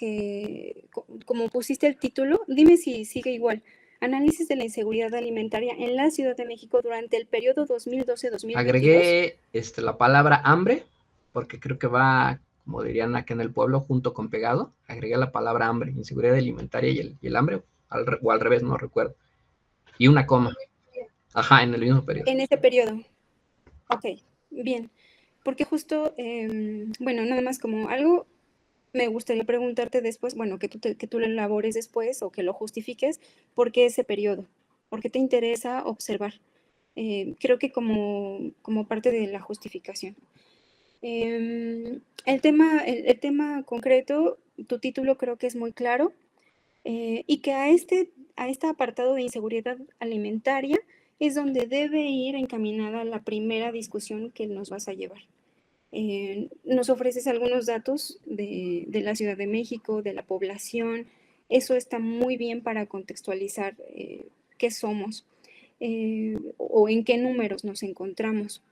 como pusiste el título, dime si sigue igual. Análisis de la inseguridad alimentaria en la Ciudad de México durante el periodo 2012-2022. Agregué la palabra hambre, porque creo que va, como dirían acá en el pueblo, junto con pegado. Agregué la palabra hambre, inseguridad alimentaria y el hambre, o al revés, no recuerdo. Y una coma. Ajá, en el mismo periodo. En ese periodo. Ok, bien. Porque justo, bueno, nada más como algo, me gustaría preguntarte después, bueno, que tú lo elabores después o que lo justifiques, ¿por qué ese periodo? ¿Por qué te interesa observar? Creo que como parte de la justificación. El tema concreto, tu título creo que es muy claro, y que a este apartado de inseguridad alimentaria es donde debe ir encaminada la primera discusión que nos vas a llevar. Nos ofreces algunos datos de la Ciudad de México, de la población. Eso está muy bien para contextualizar qué somos o en qué números nos encontramos.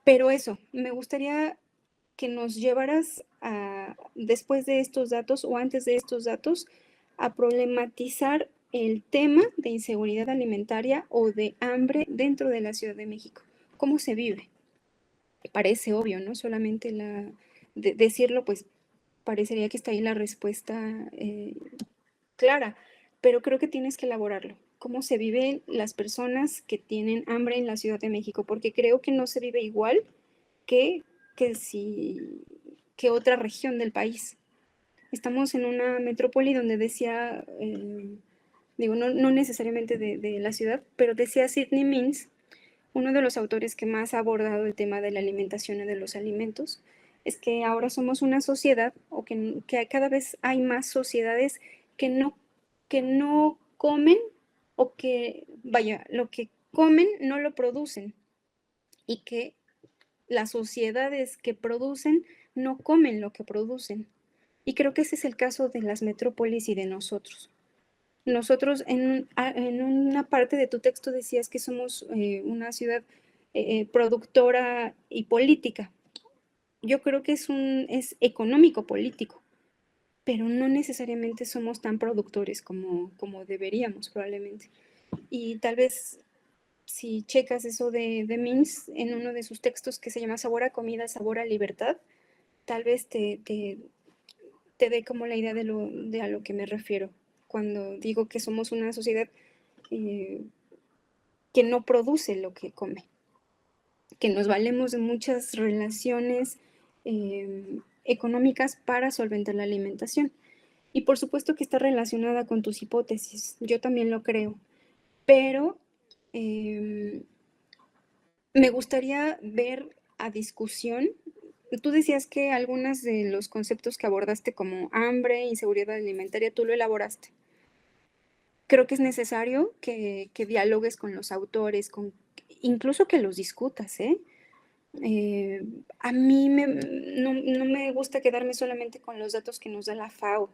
Pero eso, me gustaría que nos llevaras después de estos datos o antes de estos datos, a problematizar el tema de inseguridad alimentaria o de hambre dentro de la Ciudad de México. ¿Cómo se vive? Parece obvio, ¿no? Solamente decirlo, pues parecería que está ahí la respuesta clara, pero creo que tienes que elaborarlo. ¿Cómo se viven las personas que tienen hambre en la Ciudad de México? Porque creo que no se vive igual que otra región del país. Estamos en una metrópoli donde decía, digo, no necesariamente de la ciudad, pero decía Sidney Mintz, uno de los autores que más ha abordado el tema de la alimentación y de los alimentos, es que ahora somos una sociedad, o que cada vez hay más sociedades que no comen, o que, vaya, lo que comen no lo producen, y que las sociedades que producen no comen lo que producen. Y creo que ese es el caso de las metrópolis y de nosotros. Nosotros, en una parte de tu texto decías que somos una ciudad productora y política. Yo creo que es económico-político, pero no necesariamente somos tan productores como deberíamos, probablemente. Y tal vez, si checas eso de Mintz en uno de sus textos que se llama Sabor a comida, sabor a libertad, tal vez te dé como la idea de a lo que me refiero cuando digo que somos una sociedad que no produce lo que come, que nos valemos de muchas relaciones económicas para solventar la alimentación. Y por supuesto que está relacionada con tus hipótesis, yo también lo creo, pero me gustaría ver a discusión. Tú decías que algunos de los conceptos que abordaste como hambre, inseguridad alimentaria, tú lo elaboraste. creo que es necesario que dialogues con los autores, incluso que los discutas, ¿eh? A mí no me gusta quedarme solamente con los datos que nos da la FAO,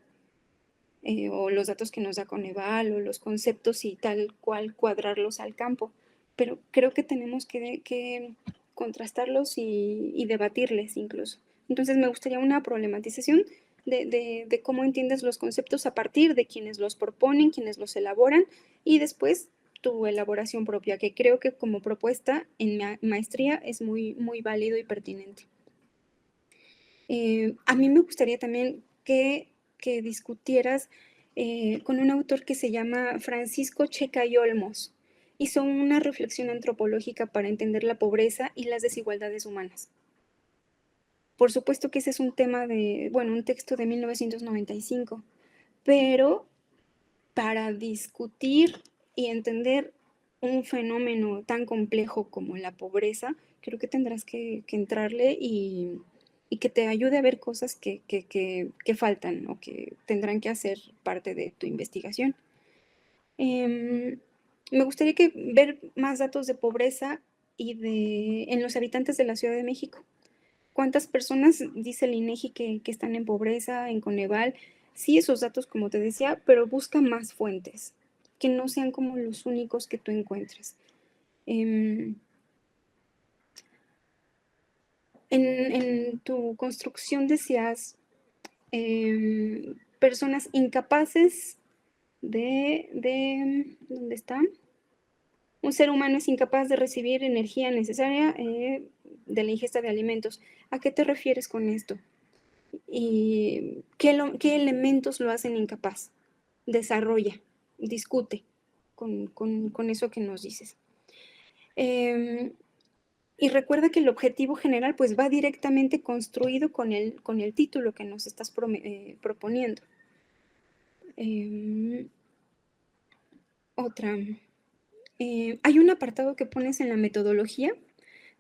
o los datos que nos da Coneval, o los conceptos y tal cual cuadrarlos al campo, pero creo que tenemos que contrastarlos y debatirles incluso. Entonces me gustaría una problematización de cómo entiendes los conceptos a partir de quienes los proponen, quienes los elaboran, y después tu elaboración propia, que creo que como propuesta en maestría es muy, muy válido y pertinente. A mí me gustaría también que discutieras con un autor que se llama Francisco Checa y Olmos. Hizo una reflexión antropológica para entender la pobreza y las desigualdades humanas. Por supuesto que ese es un tema un texto de 1995, pero para discutir y entender un fenómeno tan complejo como la pobreza, creo que tendrás que entrarle y que te ayude a ver cosas que faltan o que tendrán que hacer parte de tu investigación. Me gustaría ver más datos de pobreza en los habitantes de la Ciudad de México. ¿Cuántas personas dice el INEGI que están en pobreza, en Coneval? Sí, esos datos, como te decía, pero busca más fuentes, que no sean como los únicos que tú encuentres. En tu construcción decías personas incapaces ¿dónde está? Un ser humano es incapaz de recibir energía necesaria de la ingesta de alimentos. ¿A qué te refieres con esto? ¿Y qué elementos lo hacen incapaz? Desarrolla, discute con eso que nos dices. Y recuerda que el objetivo general pues va directamente construido con el título que nos estás proponiendo. Otra. Hay un apartado que pones en la metodología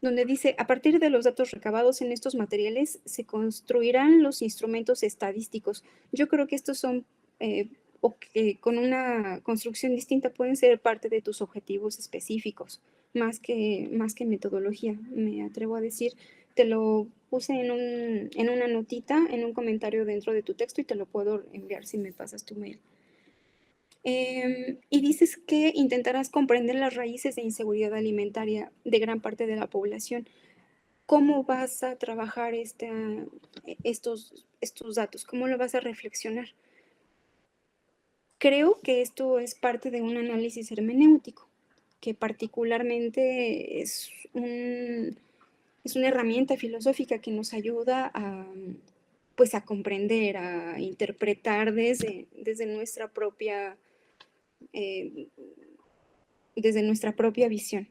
donde dice, a partir de los datos recabados en estos materiales se construirán los instrumentos estadísticos. Yo creo que estos son, o que con una construcción distinta pueden ser parte de tus objetivos específicos, más que metodología, me atrevo a decir. Te lo puse en una notita, en un comentario dentro de tu texto y te lo puedo enviar si me pasas tu mail. Y dices que intentarás comprender las raíces de inseguridad alimentaria de gran parte de la población. ¿Cómo vas a trabajar estos datos? ¿Cómo lo vas a reflexionar? Creo que esto es parte de un análisis hermenéutico, que particularmente es una herramienta filosófica que nos ayuda a comprender, a interpretar desde nuestra propia visión.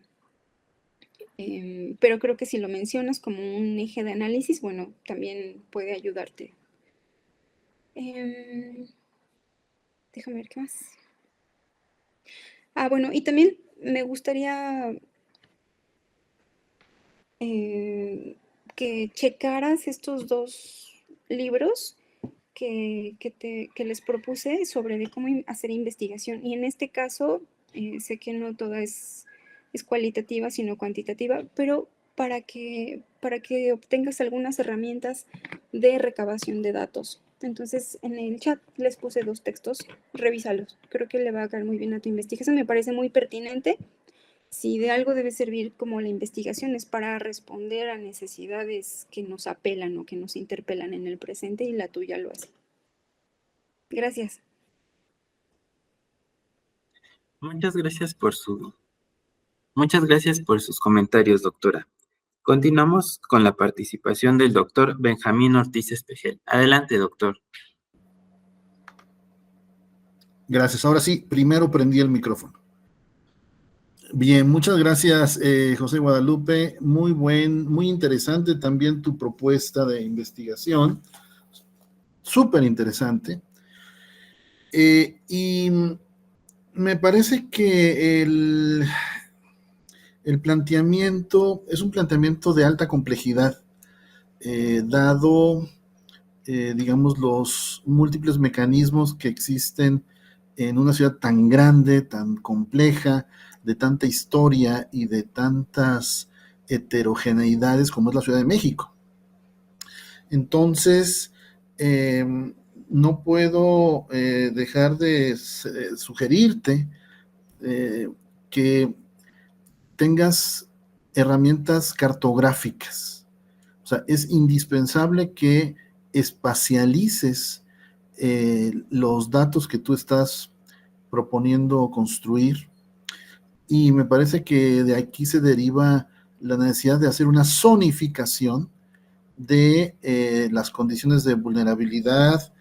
Pero creo que si lo mencionas como un eje de análisis, bueno, también puede ayudarte. Déjame ver qué más. Bueno, y también me gustaría que checaras estos dos libros que les propuse sobre de cómo hacer investigación. Y en este caso, sé que no toda es cualitativa, sino cuantitativa, pero para que obtengas algunas herramientas de recabación de datos. Entonces, en el chat les puse 2 textos, revísalos. Creo que le va a caer muy bien a tu investigación, me parece muy pertinente. Si de algo debe servir como la investigación es para responder a necesidades que nos apelan o que nos interpelan en el presente, y la tuya lo hace. Gracias. Muchas gracias por sus comentarios, doctora. Continuamos con la participación del doctor Benjamín Ortiz Espejel. Adelante, doctor. Gracias. Ahora sí, primero prendí el micrófono. Bien, muchas gracias, José Guadalupe. Muy interesante también tu propuesta de investigación. Súper interesante. Y me parece que el planteamiento es un planteamiento de alta complejidad, dado, digamos, los múltiples mecanismos que existen en una ciudad tan grande, tan compleja, de tanta historia y de tantas heterogeneidades como es la Ciudad de México. Entonces, no puedo dejar de sugerirte que tengas herramientas cartográficas. O sea, es indispensable que espacialices los datos que tú estás proponiendo construir, y me parece que de aquí se deriva la necesidad de hacer una zonificación de las condiciones de vulnerabilidad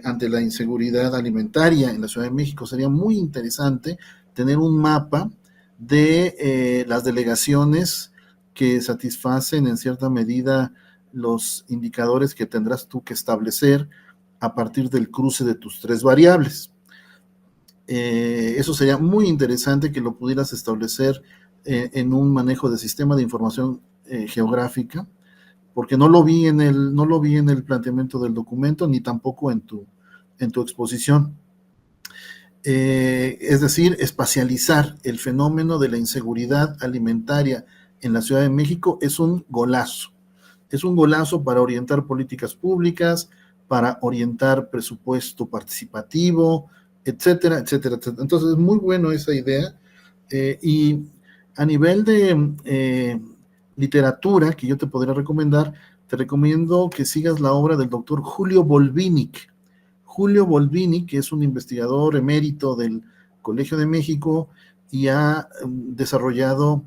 ante la inseguridad alimentaria en la Ciudad de México. Sería muy interesante tener un mapa de las delegaciones que satisfacen en cierta medida los indicadores que tendrás tú que establecer a partir del cruce de tus 3 variables. Eso sería muy interesante que lo pudieras establecer en un manejo de sistema de información geográfica, porque no lo vi en el planteamiento del documento, ni tampoco en tu exposición. Es decir, espacializar el fenómeno de la inseguridad alimentaria en la Ciudad de México es un golazo. Es un golazo para orientar políticas públicas, para orientar presupuesto participativo, etcétera, etcétera, etcétera. Entonces es muy bueno esa idea. Y a nivel de literatura que yo te podría recomendar, te recomiendo que sigas la obra del doctor Julio Volvinic. Julio Volvinic, que es un investigador emérito del Colegio de México y ha desarrollado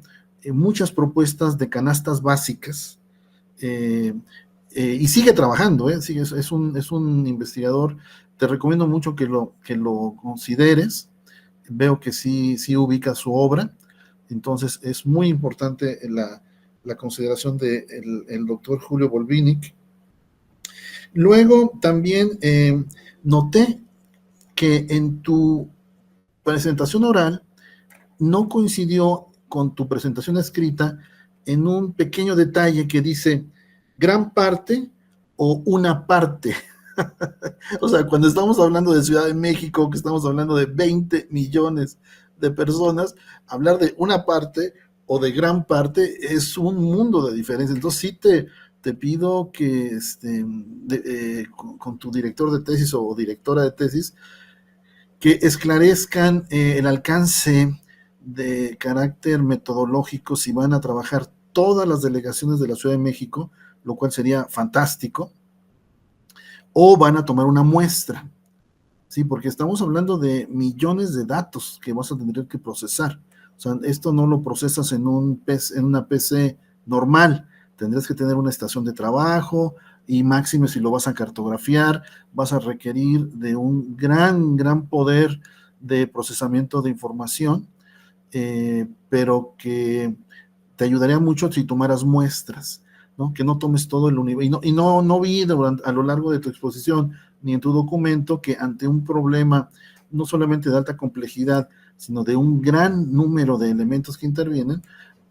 muchas propuestas de canastas básicas, y sigue trabajando, es un investigador. Te recomiendo mucho que lo consideres. Veo que sí ubica su obra, entonces es muy importante la consideración del doctor Julio Volvinic. Luego también noté que en tu presentación oral no coincidió con tu presentación escrita en un pequeño detalle que dice gran parte o una parte. O sea, cuando estamos hablando de Ciudad de México, que estamos hablando de 20 millones de personas, hablar de una parte o de gran parte es un mundo de diferencia. Entonces sí te pido que con tu director de tesis o directora de tesis, que esclarezcan el alcance de carácter metodológico si van a trabajar todas las delegaciones de la Ciudad de México, lo cual sería fantástico, o van a tomar una muestra, ¿sí? Porque estamos hablando de millones de datos que vas a tener que procesar. O sea, esto no lo procesas en una PC normal, tendrás que tener una estación de trabajo, y máxime si lo vas a cartografiar, vas a requerir de un gran poder de procesamiento de información, pero que te ayudaría mucho si tomaras muestras, ¿no? Que no tomes todo el universo. Y no vi a lo largo de tu exposición ni en tu documento que ante un problema no solamente de alta complejidad, sino de un gran número de elementos que intervienen,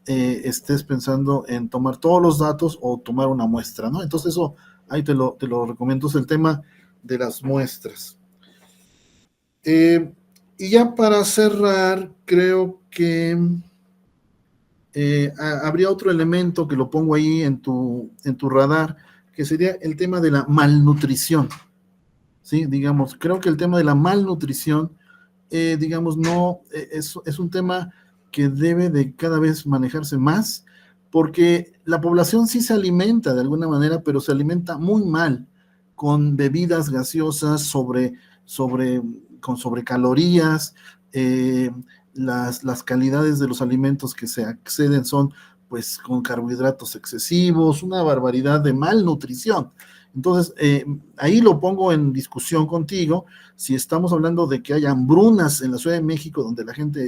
estés pensando en tomar todos los datos o tomar una muestra, ¿no? Entonces eso, ahí te lo recomiendo, es el tema de las muestras. Y ya para cerrar, creo que habría otro elemento que lo pongo ahí en tu radar, que sería el tema de la malnutrición. ¿Sí? Digamos, creo que el tema de la malnutrición, digamos, no es un tema que debe de cada vez manejarse más, porque la población sí se alimenta de alguna manera, pero se alimenta muy mal, con bebidas gaseosas, con sobrecalorías, las calidades de los alimentos que se acceden son pues con carbohidratos excesivos, una barbaridad de malnutrición. Entonces, ahí lo pongo en discusión contigo, si estamos hablando de que hay hambrunas en la Ciudad de México, donde la gente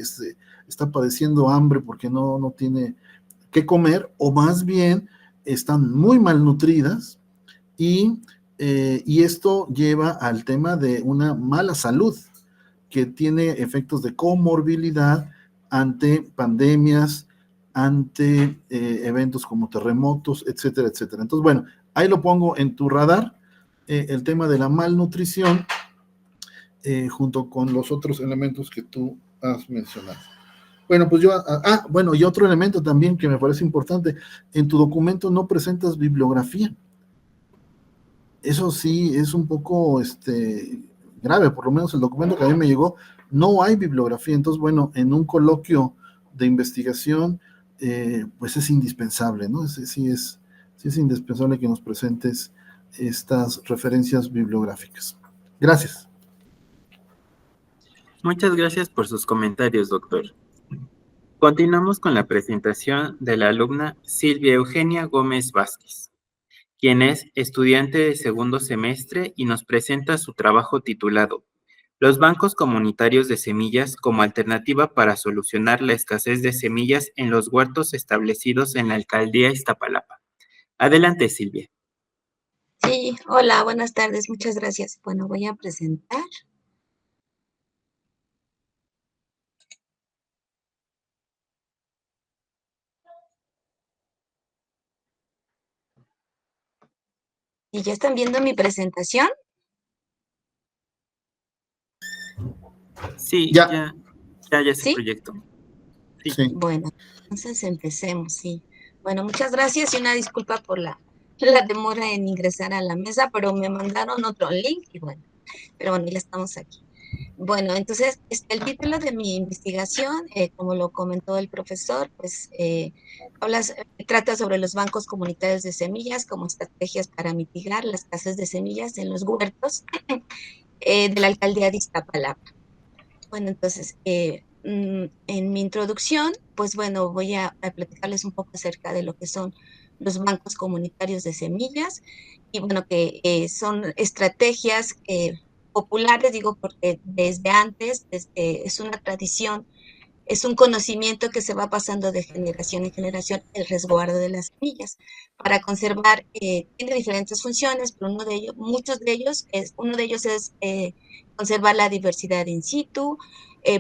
está padeciendo hambre porque no tiene qué comer, o más bien están muy malnutridas, y esto lleva al tema de una mala salud, que tiene efectos de comorbilidad ante pandemias, ante eventos como terremotos, etcétera, etcétera. Entonces, bueno, ahí lo pongo en tu radar, el tema de la malnutrición, junto con los otros elementos que tú has mencionado. Bueno, pues yo, bueno, y otro elemento también que me parece importante, en tu documento no presentas bibliografía. Eso sí es un poco grave, por lo menos el documento que a mí me llegó, no hay bibliografía. Entonces, bueno, en un coloquio de investigación, pues es indispensable, ¿no? Sí es indispensable que nos presentes estas referencias bibliográficas. Gracias. Muchas gracias por sus comentarios, doctor. Continuamos con la presentación de la alumna Silvia Eugenia Gómez Vázquez, quien es estudiante de segundo semestre y nos presenta su trabajo titulado Los bancos comunitarios de semillas como alternativa para solucionar la escasez de semillas en los huertos establecidos en la alcaldía Iztapalapa. Adelante, Silvia. Sí, hola, buenas tardes, muchas gracias. Bueno, voy a presentar. ¿Y ya están viendo mi presentación? Sí, Ya. ya es el ¿Sí? proyecto. Sí. Bueno, entonces empecemos, sí. Bueno, muchas gracias y una disculpa por la demora en ingresar a la mesa, pero me mandaron otro link y bueno, pero bueno, ya estamos aquí. Bueno, entonces, el título de mi investigación, como lo comentó el profesor, pues trata sobre los bancos comunitarios de semillas como estrategias para mitigar la escasez de semillas en los huertos de la alcaldía de Iztapalapa. Bueno, entonces, en mi introducción, pues bueno, voy a platicarles un poco acerca de lo que son los bancos comunitarios de semillas y bueno, que son estrategias populares, digo, porque desde antes, es una tradición, es un conocimiento que se va pasando de generación en generación, el resguardo de las semillas. Para conservar, tiene diferentes funciones, pero uno de ellos es conservar la diversidad in situ,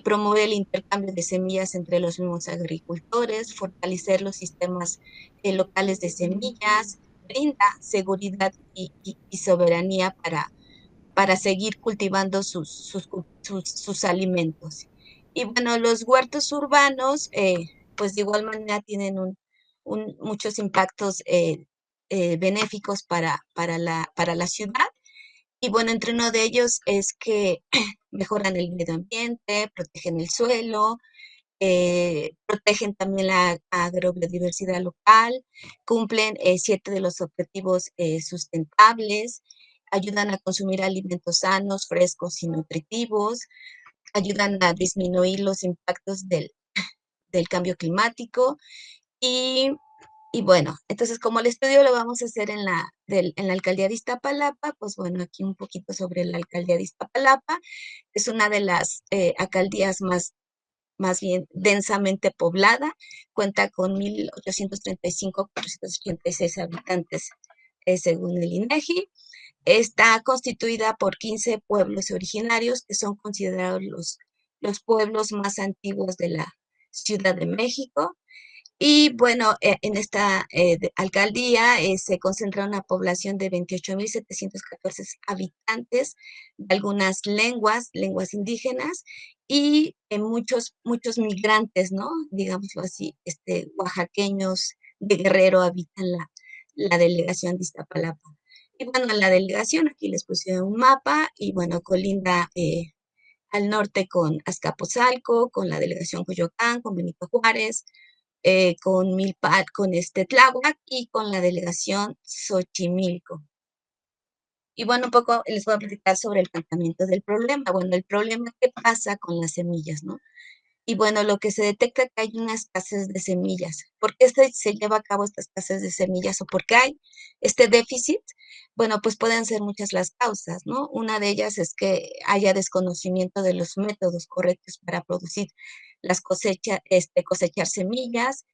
promover el intercambio de semillas entre los mismos agricultores, fortalecer los sistemas locales de semillas, brinda seguridad y soberanía para seguir cultivando sus alimentos. Y bueno, los huertos urbanos, pues de igual manera tienen muchos impactos benéficos para la ciudad. Y bueno, entre uno de ellos es que mejoran el medio ambiente, protegen el suelo, protegen también la agrobiodiversidad local, cumplen 7 de los objetivos sustentables, ayudan a consumir alimentos sanos, frescos y nutritivos, ayudan a disminuir los impactos del cambio climático y, bueno, entonces como el estudio lo vamos a hacer en la alcaldía de Iztapalapa, pues bueno, aquí un poquito sobre la alcaldía de Iztapalapa. Es una de las alcaldías más bien densamente poblada, cuenta con 1,835,486 habitantes según el INEGI. Está constituida por 15 pueblos originarios que son considerados los pueblos más antiguos de la Ciudad de México. Y bueno, en esta alcaldía se concentra una población de 28,714 habitantes, de algunas lenguas indígenas y muchos migrantes, ¿no? Digámoslo así, oaxaqueños de Guerrero habitan la delegación de Iztapalapa. Y bueno, la delegación, aquí les puse un mapa y bueno, colinda al norte con Azcapotzalco, con la delegación Coyoacán, con Benito Juárez, con Milpa, con Tláhuac y con la delegación Xochimilco. Y bueno, un poco les voy a platicar sobre el tratamiento del problema. Bueno, el problema que pasa con las semillas, ¿no? Y bueno, lo que se detecta es que hay una escasez de semillas. ¿Por qué se lleva a cabo esta escasez de semillas o por qué hay este déficit? Bueno, pues pueden ser muchas las causas, ¿no? Una de ellas es que haya desconocimiento de los métodos correctos para producir las cosechar semillas.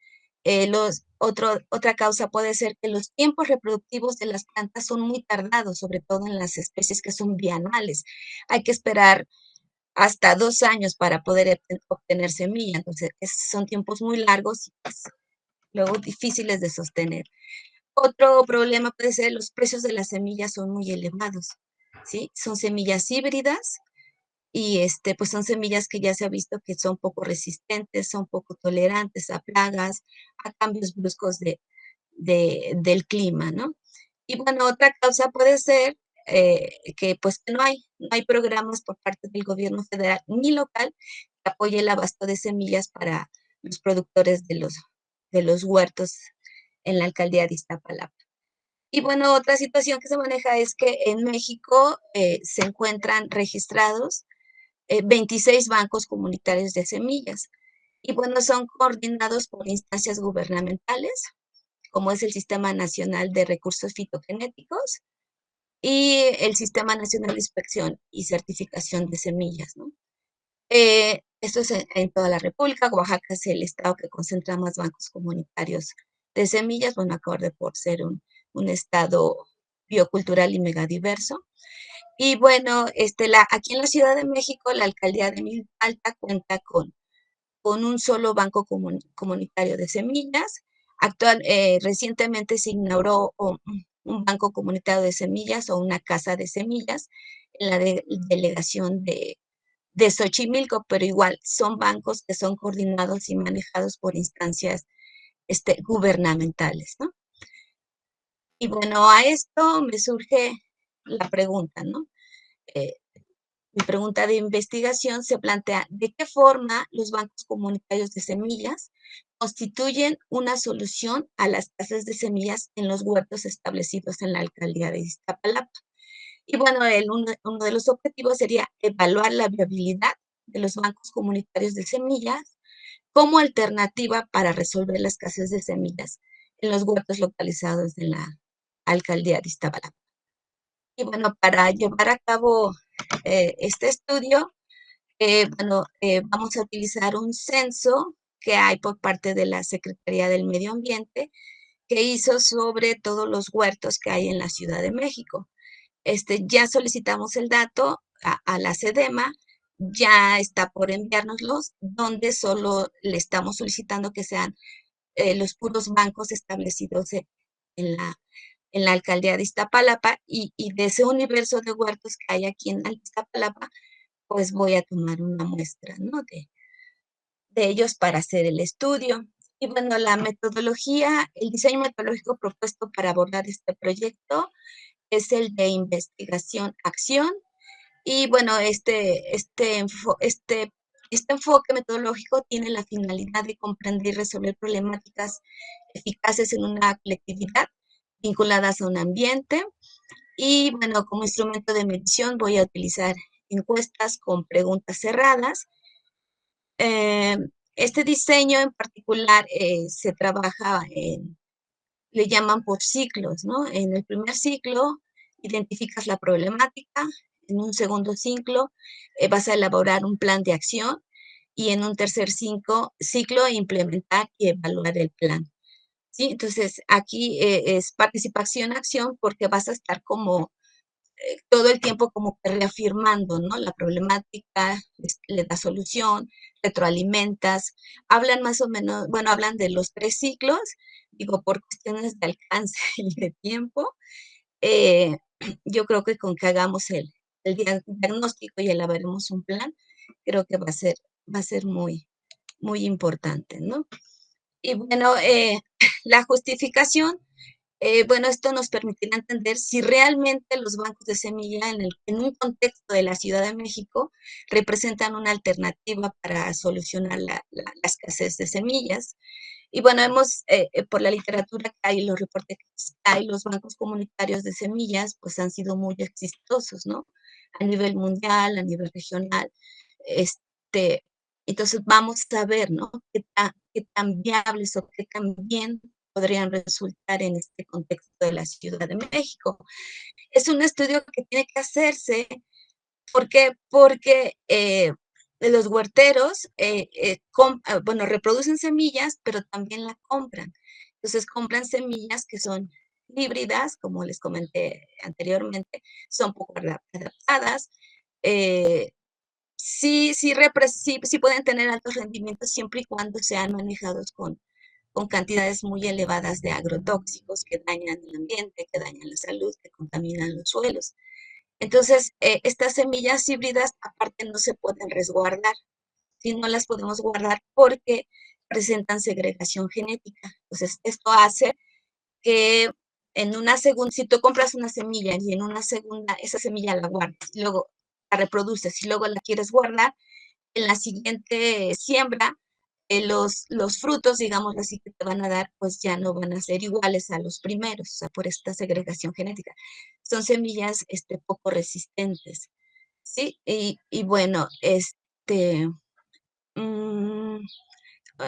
Otra causa puede ser que los tiempos reproductivos de las plantas son muy tardados, sobre todo en las especies que son bianuales. Hay que esperar hasta 2 años para poder obtener semilla. Entonces, son tiempos muy largos y pues, luego difíciles de sostener. Otro problema puede ser los precios de las semillas son muy elevados, ¿sí? Son semillas híbridas y pues son semillas que ya se ha visto que son poco resistentes, son poco tolerantes a plagas, a cambios bruscos del clima, ¿no? Y bueno, otra causa puede ser que pues no hay programas por parte del gobierno federal ni local que apoye el abasto de semillas para los productores de los huertos en la alcaldía de Iztapalapa. Y bueno, otra situación que se maneja es que en México se encuentran registrados 26 bancos comunitarios de semillas. Y bueno, son coordinados por instancias gubernamentales, como es el Sistema Nacional de Recursos Fitogenéticos y el Sistema Nacional de Inspección y Certificación de Semillas, ¿no? Esto es en toda la República. Oaxaca es el estado que concentra más bancos comunitarios de semillas, bueno, acorde por ser un estado biocultural y megadiverso. Y bueno, aquí en la Ciudad de México, la alcaldía de Milpa Alta cuenta con un solo banco comunitario de semillas. Recientemente se inauguró un banco comunitario de semillas o una casa de semillas en la delegación de Xochimilco, pero igual son bancos que son coordinados y manejados por instancias gubernamentales, ¿no? Y bueno, a esto me surge la pregunta, ¿no? Mi pregunta de investigación se plantea de qué forma los bancos comunitarios de semillas constituyen una solución a las escasez de semillas en los huertos establecidos en la alcaldía de Iztapalapa. Y bueno, uno de los objetivos sería evaluar la viabilidad de los bancos comunitarios de semillas como alternativa para resolver la escasez de semillas en los huertos localizados en la alcaldía de Iztapalapa. Y bueno, para llevar a cabo este estudio, vamos a utilizar un censo que hay por parte de la Secretaría del Medio Ambiente que hizo sobre todos los huertos que hay en la Ciudad de México. Ya solicitamos el dato a la SEDEMA, ya está por enviárnoslos, donde solo le estamos solicitando que sean los puros bancos establecidos en la alcaldía de Iztapalapa y de ese universo de huertos que hay aquí en Iztapalapa, pues voy a tomar una muestra, ¿no? de ellos para hacer el estudio. Y bueno, la metodología, el diseño metodológico propuesto para abordar este proyecto es el de investigación-acción. Y bueno, este enfoque metodológico tiene la finalidad de comprender y resolver problemáticas eficaces en una colectividad vinculadas a un ambiente. Y bueno, como instrumento de medición voy a utilizar encuestas con preguntas cerradas. Este diseño en particular se trabaja le llaman por ciclos, ¿no? En el primer ciclo identificas la problemática, en un segundo ciclo vas a elaborar un plan de acción y en un tercer ciclo implementar y evaluar el plan. ¿Sí? Entonces, aquí es participación-acción porque vas a estar como todo el tiempo como que reafirmando, ¿no? La problemática, le das solución, retroalimentas, hablan más o menos, bueno, hablan de los 3 ciclos, digo, por cuestiones de alcance y de tiempo, yo creo que con que hagamos el diagnóstico y elaboremos un plan, creo que va a ser muy, muy importante, ¿no? Y bueno, la justificación, bueno, esto nos permitirá entender si realmente los bancos de semilla en un contexto de la Ciudad de México representan una alternativa para solucionar la escasez de semillas. Y bueno, por la literatura que hay, los reportes que hay, los bancos comunitarios de semillas, pues han sido muy exitosos, ¿no? A nivel mundial, a nivel regional. Entonces vamos a ver, ¿no? Qué tan viables o qué tan bien podrían resultar en este contexto de la Ciudad de México. Es un estudio que tiene que hacerse porque los huerteros, bueno, reproducen semillas, pero también la compran. Entonces compran semillas que son híbridas, como les comenté anteriormente, son poco adaptadas, sí pueden tener altos rendimientos siempre y cuando sean manejados con cantidades muy elevadas de agrotóxicos que dañan el ambiente, que dañan la salud, que contaminan los suelos. Entonces, estas semillas híbridas aparte no se pueden resguardar, si no las podemos guardar porque presentan segregación genética. Entonces, esto hace que en una segunda, si tú compras una semilla y en una segunda, esa semilla la guardas, y luego la reproduces y luego la quieres guardar, en la siguiente siembra, los frutos, digamos así, que te van a dar, pues ya no van a ser iguales a los primeros, o sea, por esta segregación genética. Son semillas poco resistentes, ¿sí? Y bueno, mm,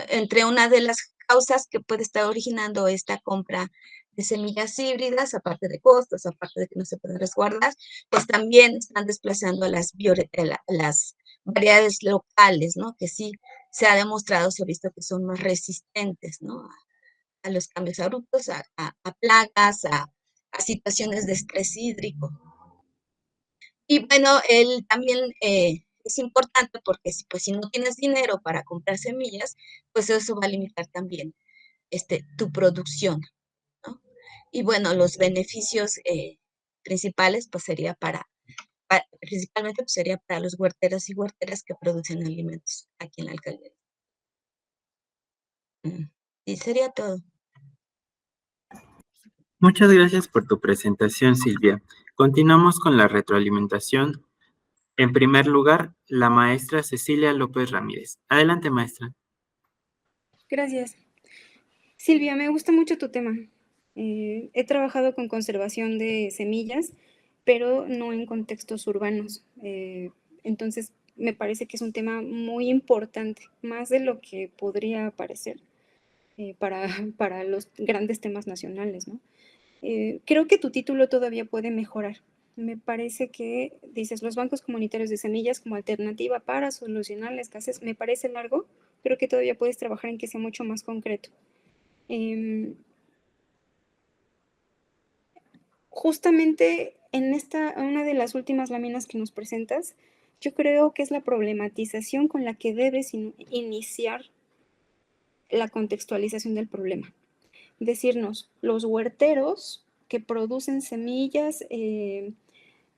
entre una de las causas que puede estar originando esta compra de semillas híbridas, aparte de costos, aparte de que no se pueden resguardar, pues también están desplazando las variedades locales, ¿no? Que sí se ha demostrado, se ha visto que son más resistentes, ¿no? A los cambios abruptos, a plagas, a situaciones de estrés hídrico. Y bueno, él también es importante porque pues, si no tienes dinero para comprar semillas, pues eso va a limitar también tu producción, ¿no? Y bueno, los beneficios principales pues sería principalmente pues, sería para los huerteros y huerteras que producen alimentos aquí en la alcaldía. Y sería todo. Muchas gracias por tu presentación, Silvia. Continuamos con la retroalimentación. En primer lugar, la maestra Cecilia López Ramírez. Adelante, maestra. Gracias. Silvia, me gusta mucho tu tema. He trabajado con conservación de semillas, pero no en contextos urbanos. Entonces, me parece que es un tema muy importante, más de lo que podría parecer para los grandes temas nacionales, ¿no? Creo que tu título todavía puede mejorar. Me parece que dices los bancos comunitarios de semillas como alternativa para solucionar la escasez. Me parece largo, creo que todavía puedes trabajar en que sea mucho más concreto. Justamente en una de las últimas láminas que nos presentas, yo creo que es la problematización con la que debes iniciar la contextualización del problema. Decirnos, los huerteros que producen semillas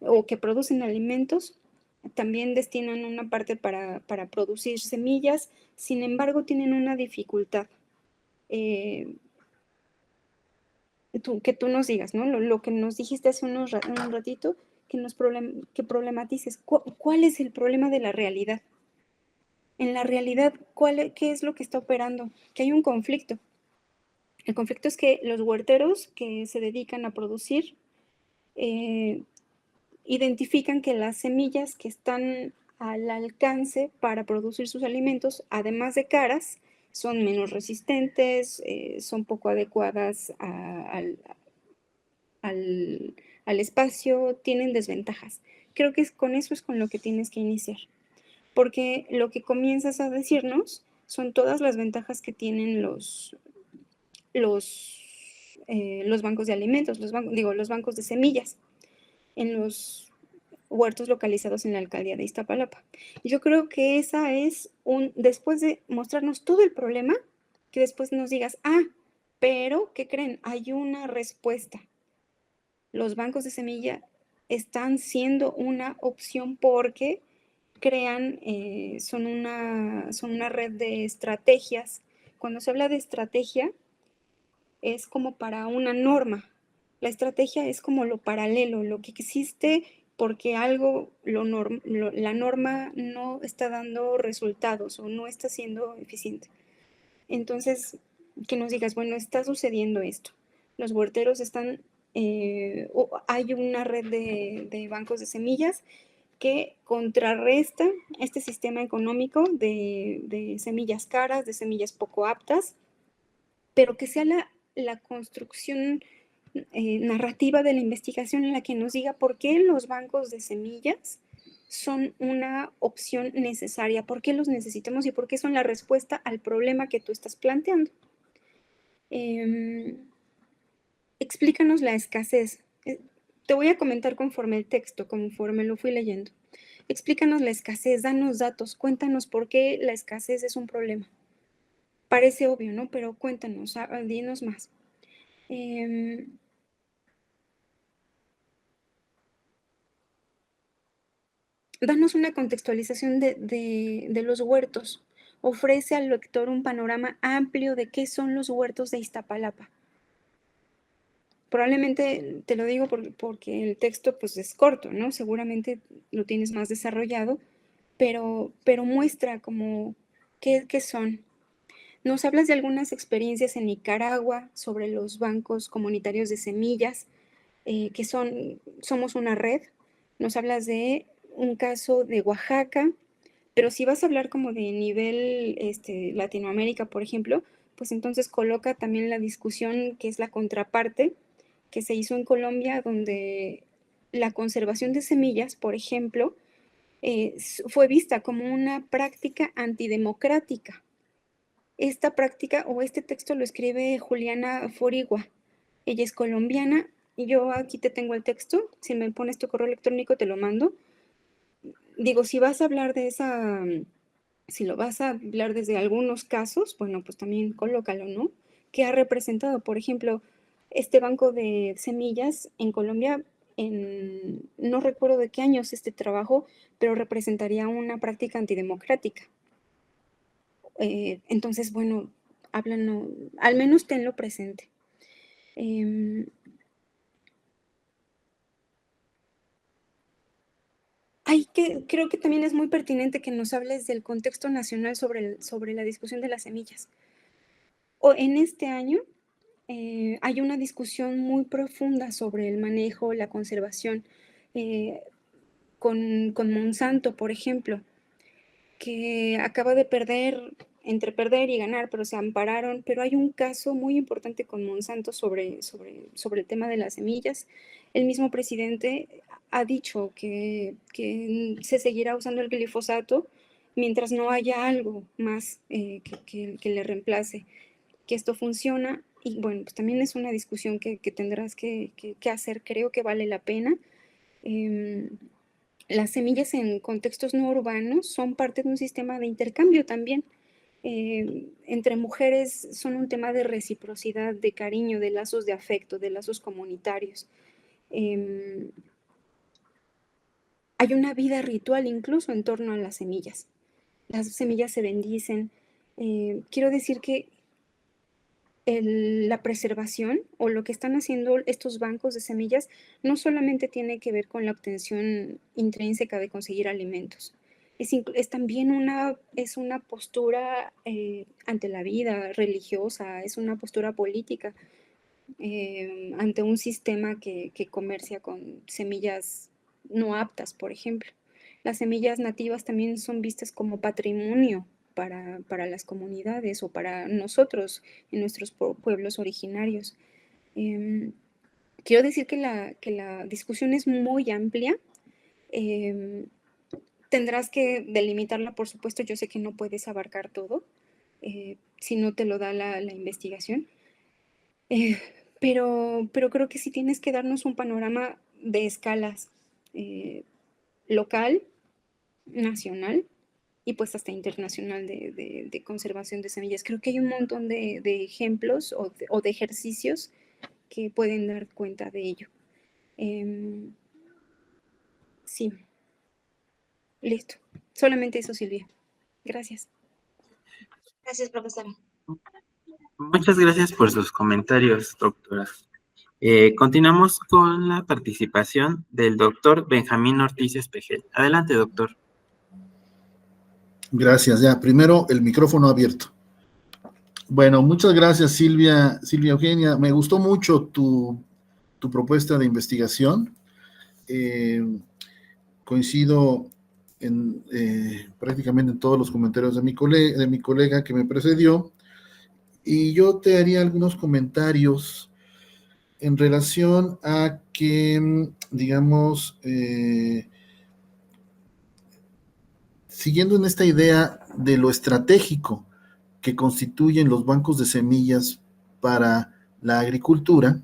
o que producen alimentos también destinan una parte para producir semillas, sin embargo tienen una dificultad. Que tú nos digas, ¿no? Lo que nos dijiste hace un ratito, que problematices. ¿Cuál es el problema de la realidad? En la realidad, ¿qué es lo que está operando? Que hay un conflicto. El conflicto es que los huerteros que se dedican a producir identifican que las semillas que están al alcance para producir sus alimentos, además de caras, son menos resistentes, son poco adecuadas al espacio, tienen desventajas. Creo que con eso es con lo que tienes que iniciar, porque lo que comienzas a decirnos son todas las ventajas que tienen los bancos de alimentos, los bancos de semillas en los huertos localizados en la alcaldía de Iztapalapa. Yo creo que esa es después de mostrarnos todo el problema, que después nos digas, pero, ¿qué creen? Hay una respuesta. Los bancos de semilla están siendo una opción porque crean, son una red de estrategias. Cuando se habla de estrategia, es como para una norma. La estrategia es como lo paralelo, lo que existe porque algo, la norma no está dando resultados o no está siendo eficiente. Entonces, que nos digas, bueno, está sucediendo esto. Los huerteros están, hay una red de bancos de semillas que contrarresta este sistema económico de semillas caras, de semillas poco aptas, pero que sea la construcción narrativa de la investigación en la que nos diga por qué los bancos de semillas son una opción necesaria, por qué los necesitamos y por qué son la respuesta al problema que tú estás planteando. Explícanos la escasez. Te voy a comentar conforme el texto, conforme lo fui leyendo. Explícanos la escasez, danos datos, cuéntanos por qué la escasez es un problema. Parece obvio, ¿no? Pero cuéntanos, dinos más. danos una contextualización de los huertos. Ofrece al lector un panorama amplio de qué son los huertos de Iztapalapa. Probablemente te lo digo porque el texto pues es corto, ¿no? Seguramente lo tienes más desarrollado, pero muestra como qué son. Nos hablas de algunas experiencias en Nicaragua sobre los bancos comunitarios de semillas, que somos una red. Nos hablas de un caso de Oaxaca, pero si vas a hablar como de nivel Latinoamérica, por ejemplo, pues entonces coloca también la discusión que es la contraparte que se hizo en Colombia, donde la conservación de semillas, por ejemplo, fue vista como una práctica antidemocrática. Esta práctica o este texto lo escribe Juliana Forigua. Ella es colombiana y yo aquí te tengo el texto. Si me pones tu correo electrónico te lo mando. Digo, si vas a hablar de esa, si lo vas a hablar desde algunos casos, bueno, pues también colócalo, ¿no? ¿Qué ha representado? Por ejemplo, este banco de semillas en Colombia, no recuerdo de qué años este trabajo, pero representaría una práctica antidemocrática. Entonces, bueno, háblanos, al menos tenlo presente. Creo que también es muy pertinente que nos hables del contexto nacional sobre la discusión de las semillas. En este año hay una discusión muy profunda sobre el manejo, la conservación, con Monsanto, por ejemplo, que acaba de entre perder y ganar, pero se ampararon. Pero hay un caso muy importante con Monsanto sobre el tema de las semillas. El mismo presidente ha dicho que se seguirá usando el glifosato mientras no haya algo más que le reemplace, que esto funciona. Y bueno, pues también es una discusión que tendrás que hacer. Creo que vale la pena. Las semillas en contextos no urbanos son parte de un sistema de intercambio también. Entre mujeres son un tema de reciprocidad, de cariño, de lazos de afecto, de lazos comunitarios. Hay una vida ritual incluso en torno a las semillas. Las semillas se bendicen. Quiero decir que la preservación o lo que están haciendo estos bancos de semillas no solamente tiene que ver con la obtención intrínseca de conseguir alimentos, es también una postura ante la vida religiosa, es una postura política ante un sistema que comercia con semillas no aptas, por ejemplo. Las semillas nativas también son vistas como patrimonio para las comunidades o para nosotros en nuestros pueblos originarios. Quiero decir que la discusión es muy amplia. Tendrás que delimitarla, por supuesto. Yo sé que no puedes abarcar todo, si no te lo da la investigación. Pero creo que sí tienes que darnos un panorama de escalas local, nacional y pues hasta internacional de conservación de semillas. Creo que hay un montón de ejemplos o de ejercicios que pueden dar cuenta de ello. Sí, listo. Solamente eso, Silvia. Gracias. Gracias, profesora. Muchas gracias por sus comentarios, doctora. Continuamos con la participación del doctor Benjamín Ortiz Espejel. Adelante, doctor. Gracias. Ya, primero el micrófono abierto. Bueno, muchas gracias, Silvia Eugenia. Me gustó mucho tu propuesta de investigación. Coincido prácticamente en todos los comentarios de mi colega que me precedió, y yo te haría algunos comentarios en relación a que, digamos, siguiendo en esta idea de lo estratégico que constituyen los bancos de semillas para la agricultura,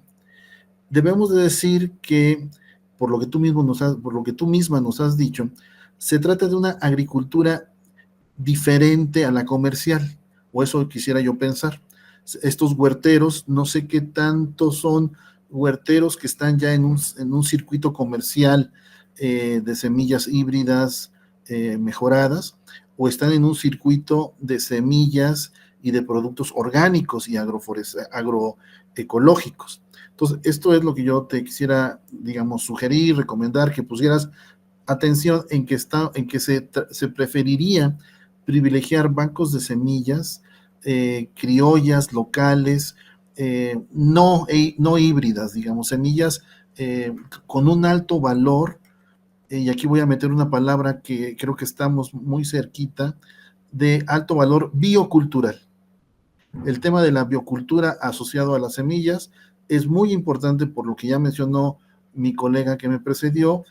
debemos de decir que, por lo que tú misma nos has dicho, se trata de una agricultura diferente a la comercial, o eso quisiera yo pensar. Estos huerteros, no sé qué tanto son huerteros que están ya en un circuito comercial de semillas híbridas mejoradas, o están en un circuito de semillas y de productos orgánicos y agroecológicos. Entonces, esto es lo que yo te quisiera, digamos, sugerir, recomendar, que pusieras atención en que se preferiría privilegiar bancos de semillas criollas, locales, no híbridas, digamos, semillas con un alto valor, y aquí voy a meter una palabra que creo que estamos muy cerquita, de alto valor biocultural. El tema de la biocultura asociado a las semillas es muy importante, por lo que ya mencionó mi colega que me precedió.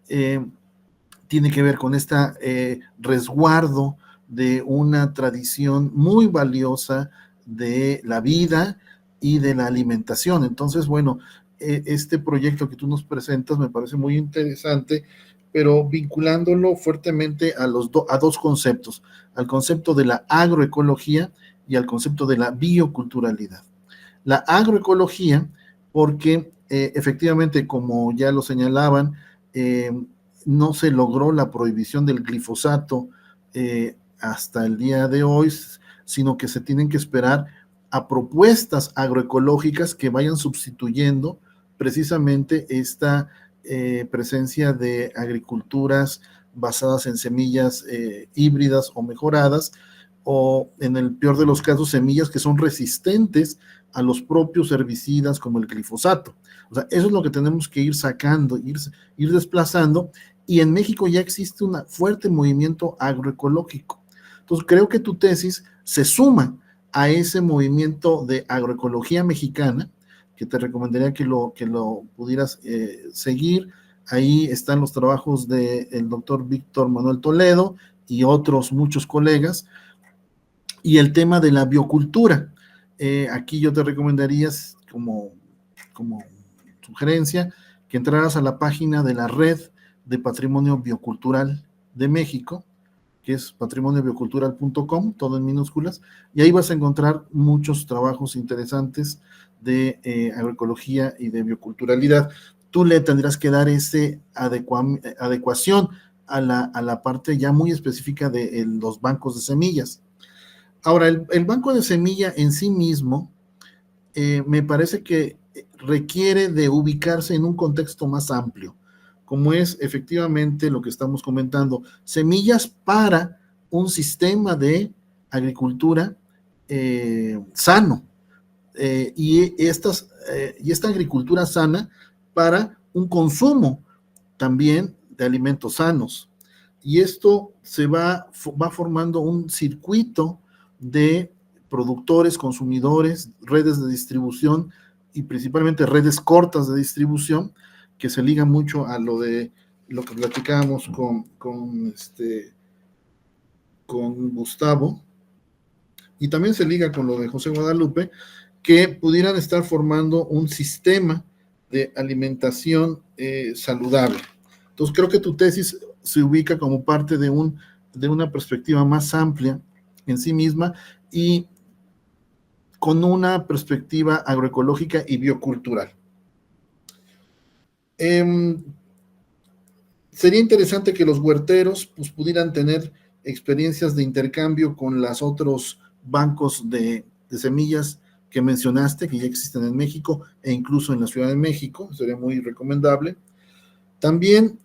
Tiene que ver con este resguardo de una tradición muy valiosa de la vida y de la alimentación. Entonces, bueno, este proyecto que tú nos presentas me parece muy interesante, pero vinculándolo fuertemente a dos conceptos, al concepto de la agroecología y al concepto de la bioculturalidad. La agroecología, porque efectivamente, como ya lo señalaban, no se logró la prohibición del glifosato hasta el día de hoy, sino que se tienen que esperar a propuestas agroecológicas que vayan sustituyendo precisamente esta presencia de agriculturas basadas en semillas híbridas o mejoradas, o en el peor de los casos, semillas que son resistentes a los propios herbicidas como el glifosato. O sea, eso es lo que tenemos que ir sacando, ir desplazando, y en México ya existe un fuerte movimiento agroecológico. Entonces, creo que tu tesis se suma a ese movimiento de agroecología mexicana, que te recomendaría que lo pudieras seguir. Ahí están los trabajos del doctor Víctor Manuel Toledo y otros muchos colegas, y el tema de la biocultura. Aquí yo te recomendaría, como sugerencia, que entraras a la página de la Red de Patrimonio Biocultural de México, que es patrimoniobiocultural.com, todo en minúsculas, y ahí vas a encontrar muchos trabajos interesantes de agroecología y de bioculturalidad. Tú le tendrás que dar esa adecuación a la parte ya muy específica de los bancos de semillas. Ahora, el banco de semilla en sí mismo me parece que requiere de ubicarse en un contexto más amplio, como es efectivamente lo que estamos comentando, semillas para un sistema de agricultura sano, y esta agricultura sana para un consumo también de alimentos sanos. Y esto se va formando un circuito de productores, consumidores, redes de distribución y principalmente redes cortas de distribución, que se liga mucho a lo que platicábamos con Gustavo, y también se liga con lo de José Guadalupe, que pudieran estar formando un sistema de alimentación saludable. Entonces, creo que tu tesis se ubica como parte de una perspectiva más amplia en sí misma, y con una perspectiva agroecológica y biocultural. Sería interesante que los huerteros pues, pudieran tener experiencias de intercambio con los otros bancos de semillas que mencionaste, que ya existen en México e incluso en la Ciudad de México. Sería muy recomendable. También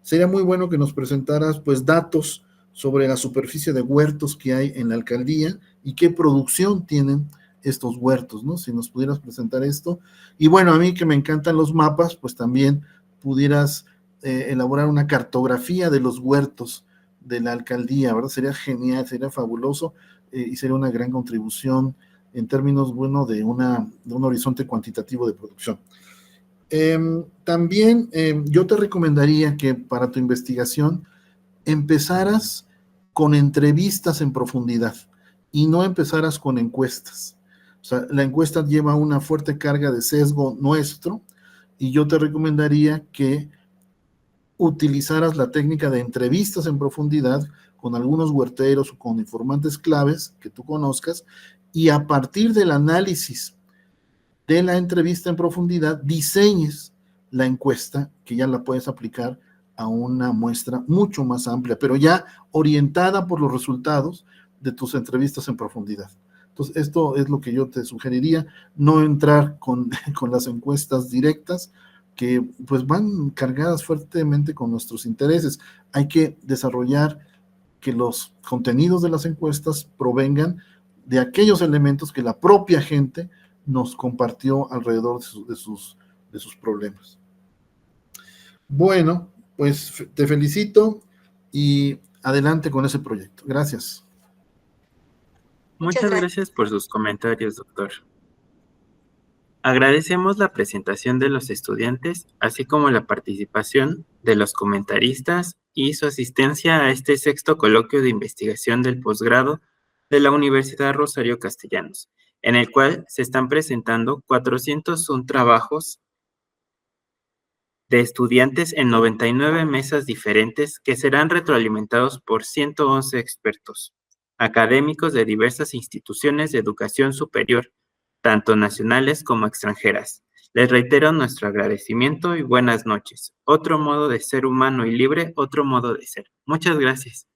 sería muy bueno que nos presentaras pues datos sobre la superficie de huertos que hay en la alcaldía y qué producción tienen estos huertos, ¿no? Si nos pudieras presentar esto. Y bueno, a mí que me encantan los mapas, pues también pudieras elaborar una cartografía de los huertos de la alcaldía, ¿verdad? Sería genial, sería fabuloso, y sería una gran contribución en términos, bueno, de un horizonte cuantitativo de producción. También yo te recomendaría que para tu investigación empezaras con entrevistas en profundidad y no empezaras con encuestas. O sea, la encuesta lleva una fuerte carga de sesgo nuestro, y yo te recomendaría que utilizaras la técnica de entrevistas en profundidad con algunos huerteros o con informantes claves que tú conozcas, y a partir del análisis de la entrevista en profundidad diseñes la encuesta, que ya la puedes aplicar a una muestra mucho más amplia, pero ya orientada por los resultados de tus entrevistas en profundidad. Entonces, esto es lo que yo te sugeriría, no entrar con las encuestas directas, que pues van cargadas fuertemente con nuestros intereses. Hay que desarrollar que los contenidos de las encuestas provengan de aquellos elementos que la propia gente nos compartió alrededor de sus problemas. Bueno, pues te felicito y adelante con ese proyecto. Gracias. Muchas gracias por sus comentarios, doctor. Agradecemos la presentación de los estudiantes, así como la participación de los comentaristas y su asistencia a este sexto coloquio de investigación del posgrado de la Universidad Rosario Castellanos, en el cual se están presentando 401 trabajos de estudiantes en 99 mesas diferentes que serán retroalimentados por 111 expertos, académicos de diversas instituciones de educación superior, tanto nacionales como extranjeras. Les reitero nuestro agradecimiento y buenas noches. Otro modo de ser humano y libre, otro modo de ser. Muchas gracias.